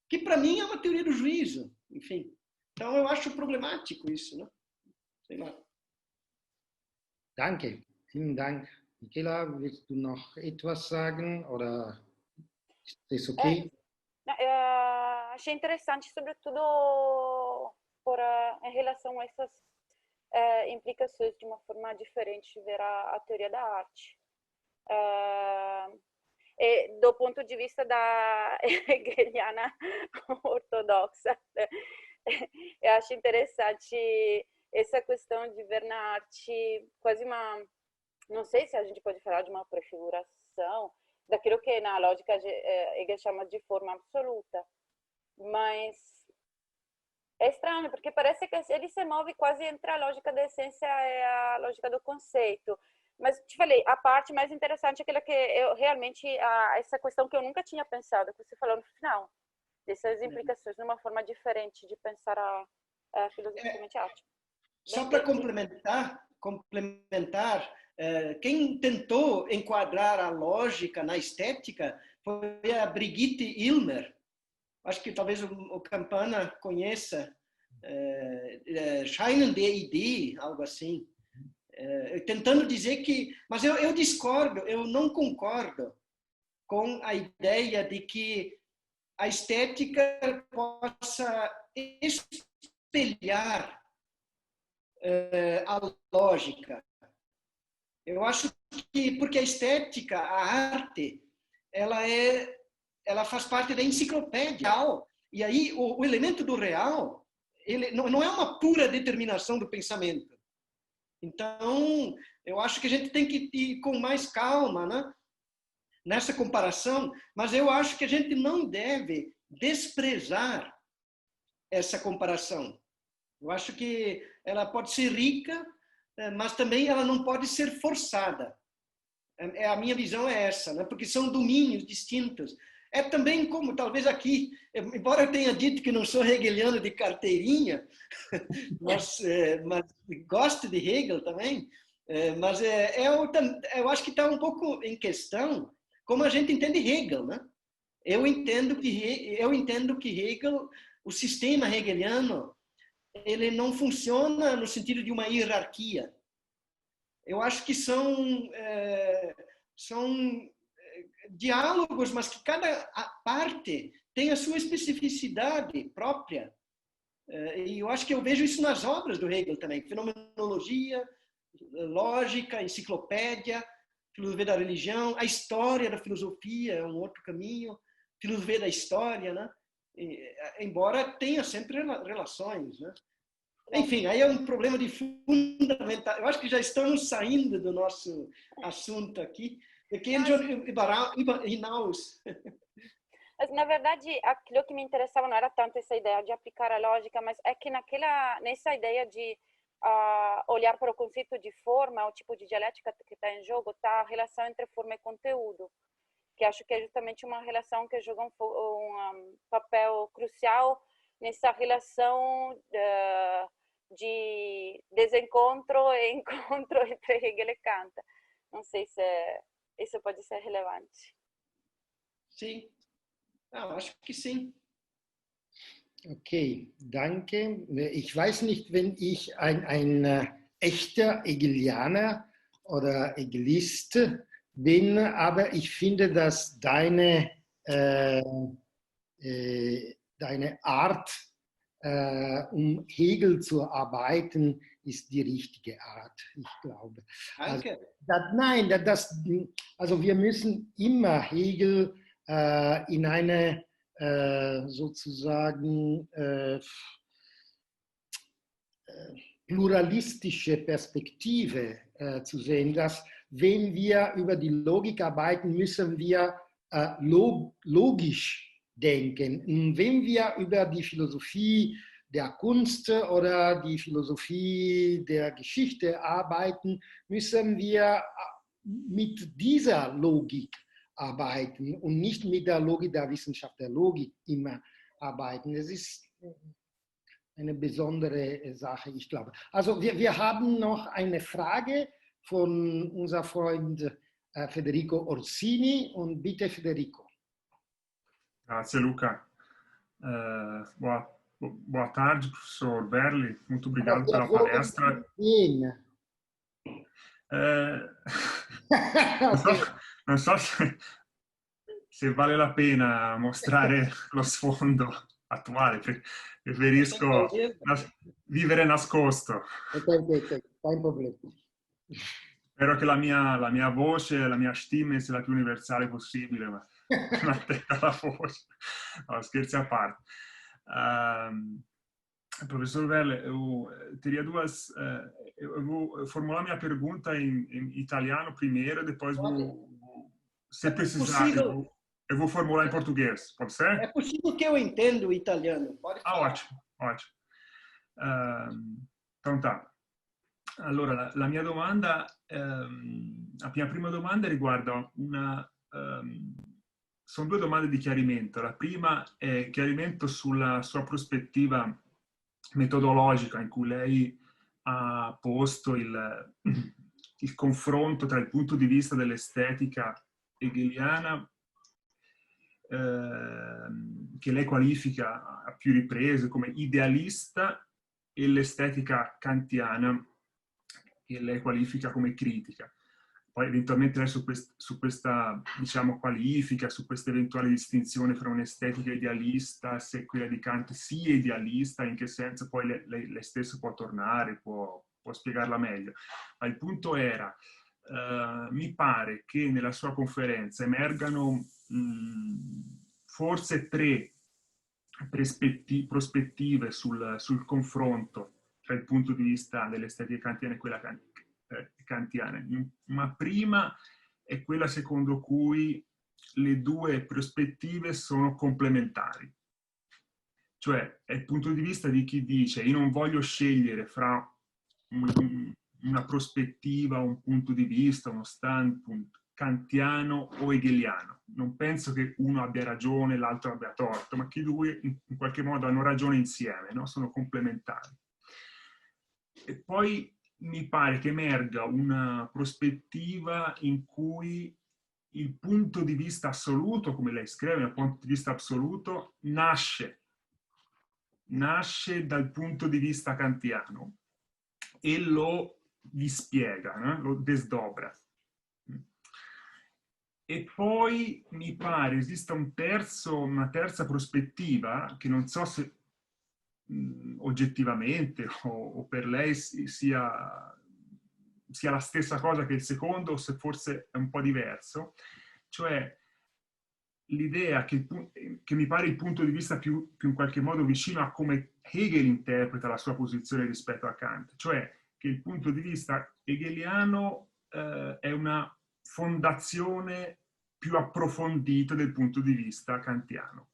Que para mim é uma teoria do juízo, enfim. Então eu acho problemático isso, né? Sei lá. Danke, vielen Dank. Michaela, willst du noch etwas sagen oder ist das okay? Achei interessante, sobretudo em relação a essas implicações de uma forma diferente de ver a teoria da arte. Do ponto de vista da hegeliana ortodoxa, eu acho interessante essa questão de ver na arte quase não sei se a gente pode falar de uma prefiguração daquilo que na lógica Hegel chama de forma absoluta, mas É estranho, porque parece que ele se move quase entre a lógica da essência e a lógica do conceito. Mas te falei, a parte mais interessante é aquela que eu realmente, essa questão que eu nunca tinha pensado, que você falou no final, dessas implicações, numa forma diferente de pensar a filosoficamente a arte. Só para complementar, quem tentou enquadrar a lógica na estética foi a Brigitte Illmer. Acho que talvez o Campana conheça, scheinende Idee, algo assim. Tentando dizer que... Mas eu discordo, eu não concordo com a ideia de que a estética possa espelhar a lógica. Eu acho que, porque a estética, a arte, ela faz parte da enciclopédia real. E aí o elemento do real, ele não é uma pura determinação do pensamento. Então, eu acho que a gente tem que ir com mais calma, né, nessa comparação, mas eu acho que a gente não deve desprezar essa comparação. Eu acho que ela pode ser rica, mas também ela não pode ser forçada. A minha visão é essa, né? Porque são domínios distintos. É também como, talvez aqui, embora eu tenha dito que não sou hegeliano de carteirinha, mas gosto de Hegel também, mas eu acho que está um pouco em questão como a gente entende Hegel, né? Eu entendo que Hegel, o sistema hegeliano, ele não funciona no sentido de uma hierarquia. Eu acho que são diálogos, mas que cada parte tem a sua especificidade própria. E eu acho que eu vejo isso nas obras do Hegel também. Fenomenologia, lógica, enciclopédia, filosofia da religião, a história da filosofia é um outro caminho, filosofia da história, né? Embora tenha sempre relações, né? Enfim, aí é um problema de fundamental. Eu acho que já estamos saindo do nosso assunto aqui. Mas, na verdade, aquilo que me interessava não era tanto essa ideia de aplicar a lógica, mas é que nessa ideia de olhar para o conceito de forma, o tipo de dialética que está em jogo, está a relação entre forma e conteúdo, que acho que é justamente uma relação que joga um papel crucial nessa relação de desencontro e encontro entre Hegel e Kant. Não sei se isso pode ser relevante. Sim, acho que sim. Okay, danke. Ich weiß nicht, wenn ich ein echter Hegelianer oder Hegelist bin, aber ich finde, dass deine Art, Hegel zu arbeiten, ist die richtige Art, ich glaube. Danke. Also wir müssen immer Hegel in eine sozusagen pluralistische Perspektive zu sehen, dass wenn wir über die Logik arbeiten, müssen wir logisch denken. Und wenn wir über die Philosophie der Kunst oder die Philosophie der Geschichte arbeiten, müssen wir mit dieser Logik arbeiten und nicht mit der Logik der Wissenschaft der Logik immer arbeiten. Das ist eine besondere Sache, ich glaube. Also wir haben noch eine Frage von unserem Freund Federico Orsini und bitte Federico. Grazie Luca. Boa tarde, professor Werle. Muito obrigado pela palestra. Non so se vale la pena mostrare lo sfondo attuale, preferisco vivere nascosto. Spero che la mia voce, la mia stima sia la più universale possibile, ma mantenga la voce. No, scherzi a parte. Professor Werle, eu teria eu vou formular minha pergunta em italiano primeiro, depois se precisar, eu vou formular em português, pode ser? É possível que eu entenda o italiano. Pode falar. Ótimo, ótimo. Pronta? Allora, la mia domanda, la mia prima domanda riguarda sono due domande di chiarimento. La prima è chiarimento sulla sua prospettiva metodologica, in cui lei ha posto il confronto tra il punto di vista dell'estetica hegeliana, che lei qualifica a più riprese come idealista, e l'estetica kantiana, che lei qualifica come critica. Poi eventualmente lei su questa, diciamo, qualifica, su questa eventuale distinzione fra un'estetica idealista, se quella di Kant sia idealista, in che senso, poi lei stesso può tornare, può spiegarla meglio. Ma il punto era, mi pare che nella sua conferenza emergano forse tre prospettive sul confronto tra il punto di vista dell'estetica kantiana e quella kantiana. Ma prima è quella secondo cui le due prospettive sono complementari. Cioè è il punto di vista di chi dice: io non voglio scegliere fra una prospettiva, un punto di vista, uno standpoint kantiano o hegeliano. Non penso che uno abbia ragione e l'altro abbia torto, ma che i due in qualche modo hanno ragione insieme, no? Sono complementari. E poi mi pare che emerga una prospettiva in cui il punto di vista assoluto, come lei scrive, il punto di vista assoluto nasce dal punto di vista kantiano e lo dispiega, lo desdobra. E poi mi pare esista una terza prospettiva, che non so se oggettivamente o per lei sia la stessa cosa che il secondo, o se forse è un po' diverso, cioè l'idea che mi pare il punto di vista più in qualche modo vicino a come Hegel interpreta la sua posizione rispetto a Kant, cioè che il punto di vista hegeliano è una fondazione più approfondita del punto di vista kantiano.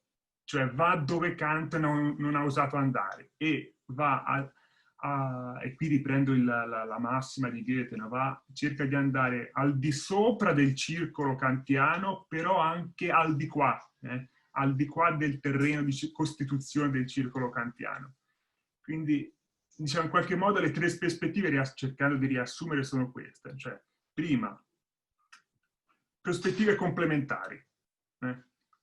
Cioè va dove Kant non ha osato andare e va e qui riprendo la massima di Goethe, cerca di andare al di sopra del circolo kantiano, però anche al di qua del terreno di costituzione del circolo kantiano. Quindi, diciamo, in qualche modo le tre prospettive, cercando di riassumere, sono queste. Cioè, prima, prospettive complementari.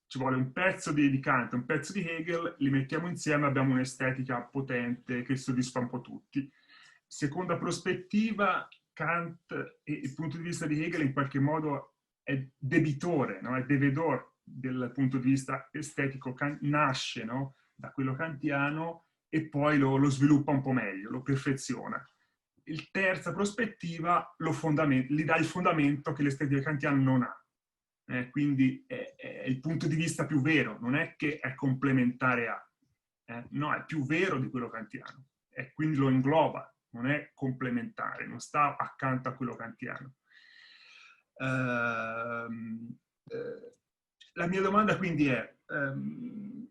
Ci vuole un pezzo di Kant, un pezzo di Hegel, li mettiamo insieme, abbiamo un'estetica potente che soddisfa un po' tutti. Seconda prospettiva, Kant, e il punto di vista di Hegel in qualche modo è debitore, no? È devedor del punto di vista estetico, nasce, no? Da quello kantiano e poi lo sviluppa un po' meglio, lo perfeziona. Il terza prospettiva gli dà il fondamento che l'estetica kantiana non ha. Quindi è il punto di vista più vero, non è che è complementare a, no, è più vero di quello kantiano, e quindi lo ingloba, non è complementare, non sta accanto a quello kantiano. La mia domanda quindi è,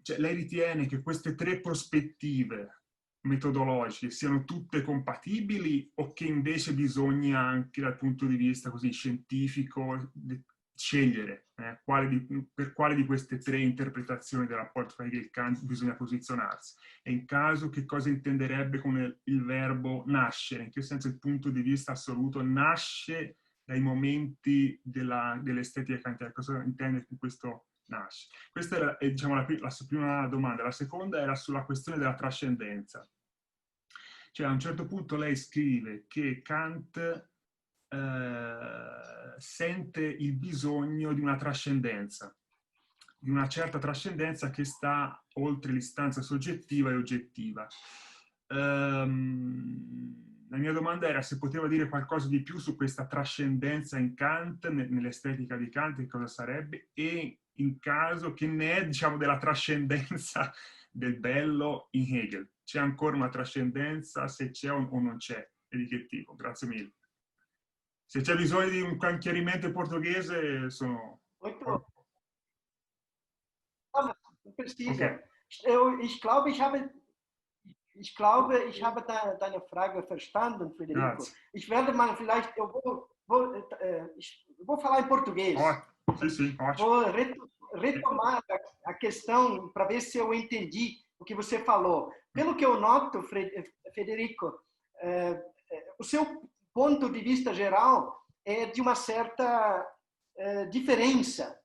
cioè, lei ritiene che queste tre prospettive metodologiche siano tutte compatibili, o che invece bisogna anche dal punto di vista così scientifico scegliere per quale di queste tre interpretazioni del rapporto fra Hegel e Kant bisogna posizionarsi? E in caso, che cosa intenderebbe con il verbo nascere? In che senso il punto di vista assoluto nasce dai momenti dell'estetica kantiana? Cosa intende con questo nasce? Questa è diciamo, la prima domanda. La seconda era sulla questione della trascendenza. Cioè, a un certo punto lei scrive che Kant sente il bisogno di una trascendenza, di una certa trascendenza che sta oltre l'istanza soggettiva e oggettiva. La mia domanda era se poteva dire qualcosa di più su questa trascendenza in Kant, nell'estetica di Kant, che cosa sarebbe, e in caso che ne è, diciamo, della trascendenza del bello in Hegel. C'è ancora una trascendenza, se c'è o non c'è, e di che tipo? Grazie mille. Se c'è bisogno di un chiarimento in portoghese, sono... Präzise. Okay. Ich glaube, ich habe Ich glaube, ich habe deine Frage verstanden, Federico. Ich werde mal vielleicht, eu vou falar em português. Sim, ótimo. Vou retomar a questão para ver se eu entendi o que você falou. Pelo que eu noto, Federico, o seu ponto de vista geral é de uma certa diferença,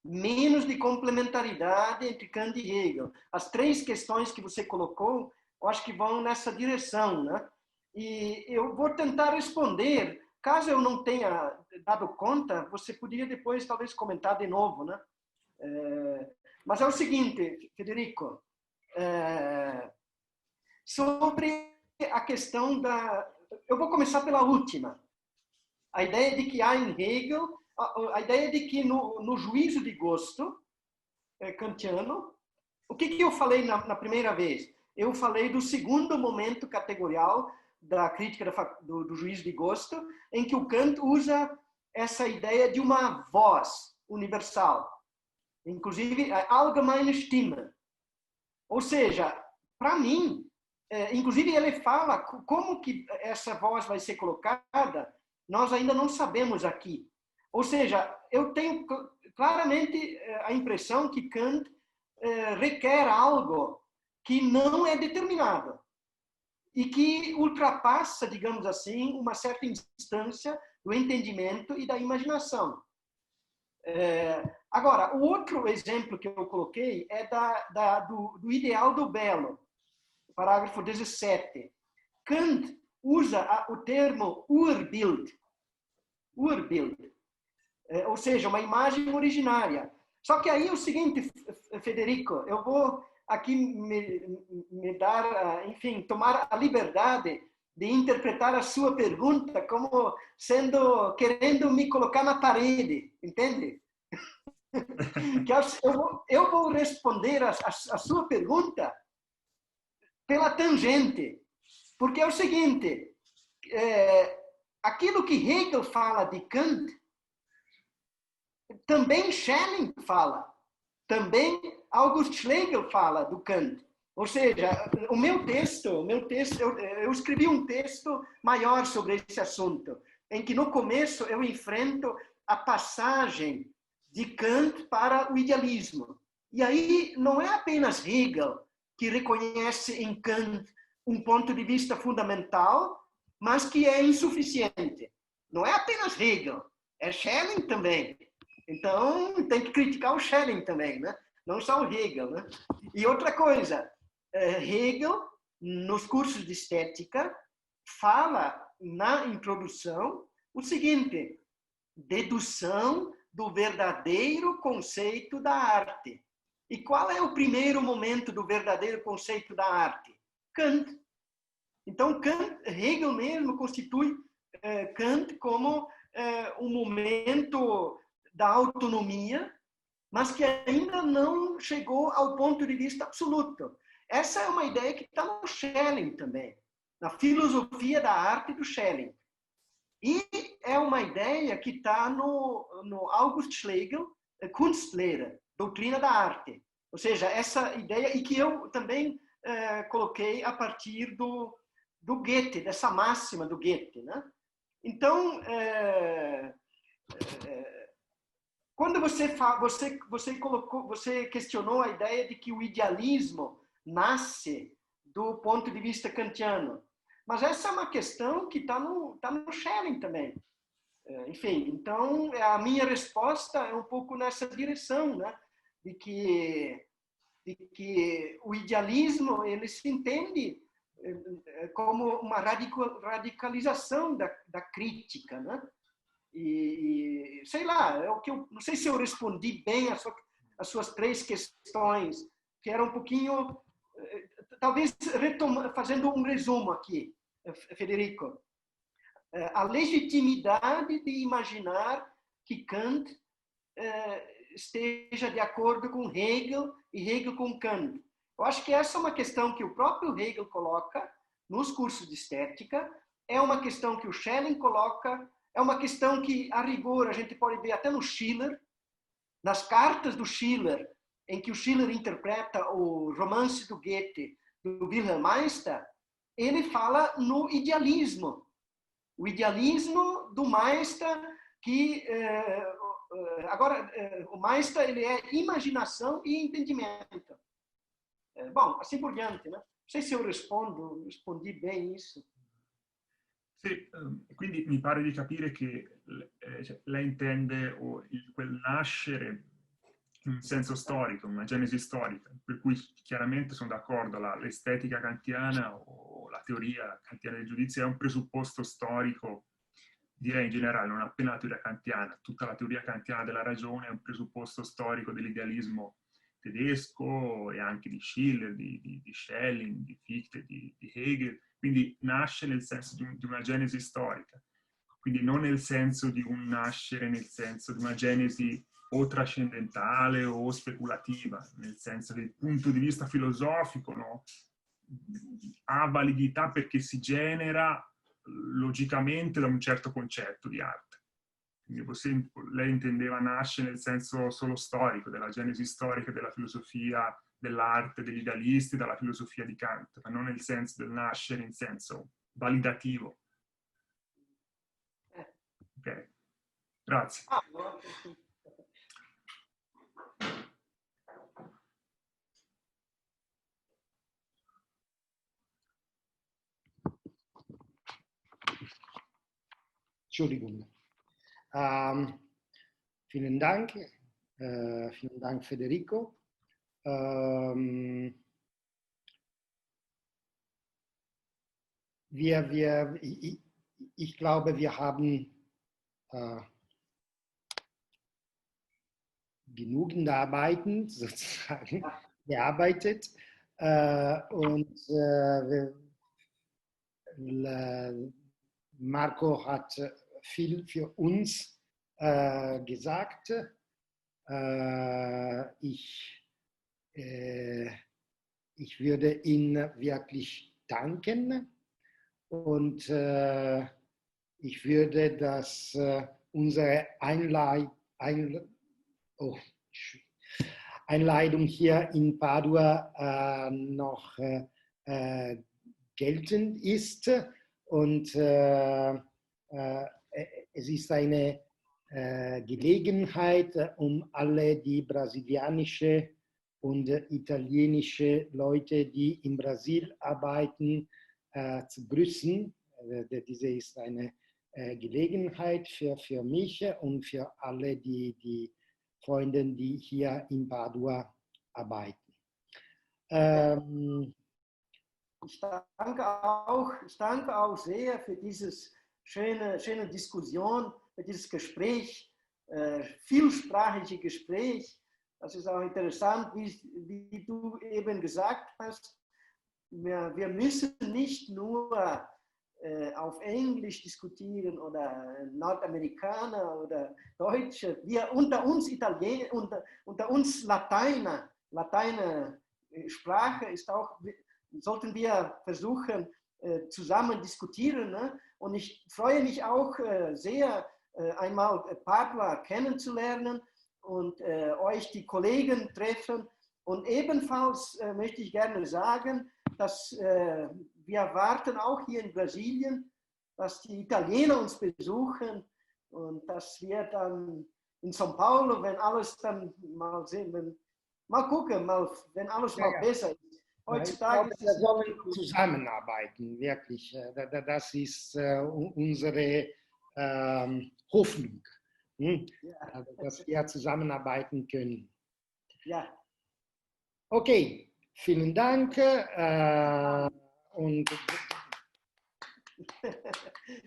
menos de complementaridade entre Kant e Hegel. As três questões que você colocou, eu acho que vão nessa direção, né? E eu vou tentar responder. Caso eu não tenha dado conta, você poderia depois talvez comentar de novo, né? Mas é o seguinte, Federico, sobre a questão da... Eu vou começar pela última. A ideia de que há em Hegel, a ideia de que no juízo de gosto kantiano, o que eu falei na primeira vez? Eu falei do segundo momento categorial da crítica do juízo de gosto, em que o Kant usa essa ideia de uma voz universal, inclusive a allgemeine Stimme. Ou seja, para mim, inclusive ele fala como que essa voz vai ser colocada, nós ainda não sabemos aqui. Ou seja, eu tenho claramente a impressão que Kant requer algo que não é determinado e que ultrapassa, digamos assim, uma certa instância do entendimento e da imaginação. Agora, o outro exemplo que eu coloquei é do ideal do belo, parágrafo 17. Kant usa o termo Urbild, ou seja, uma imagem originária. Só que aí é o seguinte, Federico, eu vou aqui me dar, enfim, tomar a liberdade de interpretar a sua pergunta como querendo me colocar na parede, entende? Eu vou responder a sua pergunta pela tangente, porque é o seguinte, aquilo que Hegel fala de Kant, também Schelling fala, também August Schlegel fala do Kant. Ou seja, o meu texto, eu escrevi um texto maior sobre esse assunto, em que no começo eu enfrento a passagem de Kant para o idealismo. E aí não é apenas Hegel que reconhece em Kant um ponto de vista fundamental, mas que é insuficiente. Não é apenas Hegel, é Schelling também. Então, tem que criticar o Schelling também, né? Não só o Hegel, né? E outra coisa, Hegel, nos cursos de estética, fala na introdução o seguinte: dedução do verdadeiro conceito da arte. E qual é o primeiro momento do verdadeiro conceito da arte? Kant. Então, Hegel mesmo constitui Kant como um momento da autonomia, mas que ainda não chegou ao ponto de vista absoluto. Essa é uma ideia que está no Schelling também, na filosofia da arte do Schelling. E é uma ideia que está no August Schlegel, Kunstlehre, doutrina da arte. Ou seja, essa ideia, e que eu também coloquei a partir do Goethe, dessa máxima do Goethe, né? Então, quando você questionou a ideia de que o idealismo nasce do ponto de vista kantiano, mas essa é uma questão que está no Schelling também. Enfim, então a minha resposta é um pouco nessa direção, né? De que o idealismo ele se entende como uma radicalização da crítica, né? E sei lá, não sei se eu respondi bem as suas três questões, que era um pouquinho, talvez fazendo um resumo aqui, Federico. A legitimidade de imaginar que Kant esteja de acordo com Hegel e Hegel com Kant. Eu acho que essa é uma questão que o próprio Hegel coloca nos cursos de estética, é uma questão que o Schelling coloca, é uma questão que, a rigor, a gente pode ver até no Schiller, nas cartas do Schiller, em que o Schiller interpreta o romance do Goethe do Wilhelm Meister, ele fala no idealismo. O idealismo do Meister, que agora o Meister ele é imaginação e entendimento. Bom, assim por diante, né? Não sei se eu rispondi bem isso. Sì, quindi mi pare di capire che lei intende quel nascere in un senso storico, una genesi storica, per cui chiaramente sono d'accordo, l'estetica kantiana o la teoria kantiana del giudizio è un presupposto storico, direi in generale, non appena la teoria kantiana, tutta la teoria kantiana della ragione è un presupposto storico dell'idealismo tedesco e anche di Schiller, di Schelling, di Fichte, di Hegel, quindi nasce nel senso di una genesi storica, quindi non nel senso di un nascere, nel senso di una genesi o trascendentale o speculativa, nel senso che il punto di vista filosofico, no, ha validità perché si genera logicamente da un certo concetto di arte. Quindi lei intendeva nascere nel senso solo storico, della genesi storica della filosofia dell'arte, degli idealisti, dalla filosofia di Kant, ma non nel senso del nascere in senso validativo. Ok, grazie. Entschuldigung. Vielen Dank. Vielen Dank, Federico. Ich glaube, wir haben genügend Arbeiten sozusagen gearbeitet und Marco hat viel für uns gesagt. Ich würde ihn wirklich danken und ich würde unsere Einladung hier in Padua noch geltend ist und es ist eine Gelegenheit, um alle die brasilianische und italienische Leute, die in Brasil arbeiten, zu grüßen. Diese ist eine Gelegenheit für mich und für alle die Freunde, die hier in Padua arbeiten. Ich danke auch sehr für dieses schöne Diskussion, für dieses Gespräch, vielsprachige Gespräch. Das ist auch interessant, wie du eben gesagt hast. Wir müssen nicht nur auf Englisch diskutieren oder Nordamerikaner oder Deutsche. Wir unter uns Italiener, unter uns Lateiner Sprache ist auch, sollten wir versuchen, zusammen diskutieren. Ne? Und ich freue mich auch sehr, einmal Padua kennenzulernen und euch die Kollegen treffen. Und ebenfalls möchte ich gerne sagen, dass wir erwarten auch hier in Brasilien, dass die Italiener uns besuchen und dass wir dann in São Paulo, wenn alles dann mal sehen, mal gucken, wenn alles mal besser ist. Heutzutage wir sollen zusammenarbeiten, wirklich. Das ist unsere Hoffnung, dass wir zusammenarbeiten können. Ja. Okay, vielen Dank. Und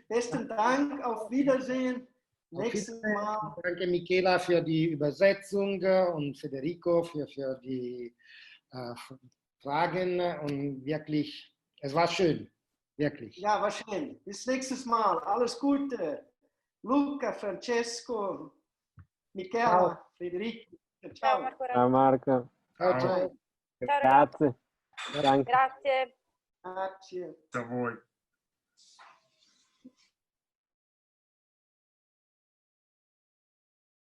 besten Dank, auf Wiedersehen. Nächstes Mal. Danke, Michela, für die Übersetzung und Federico für die Fragen. Und wirklich, es war schön, wirklich. Ja, war schön. Bis nächstes Mal. Alles Gute. Luca, Francesco, Michela, Ciao. Federico. Ciao Marco. Ciao Marco. Ciao, ciao. Grazie. Grazie. Grazie. A voi.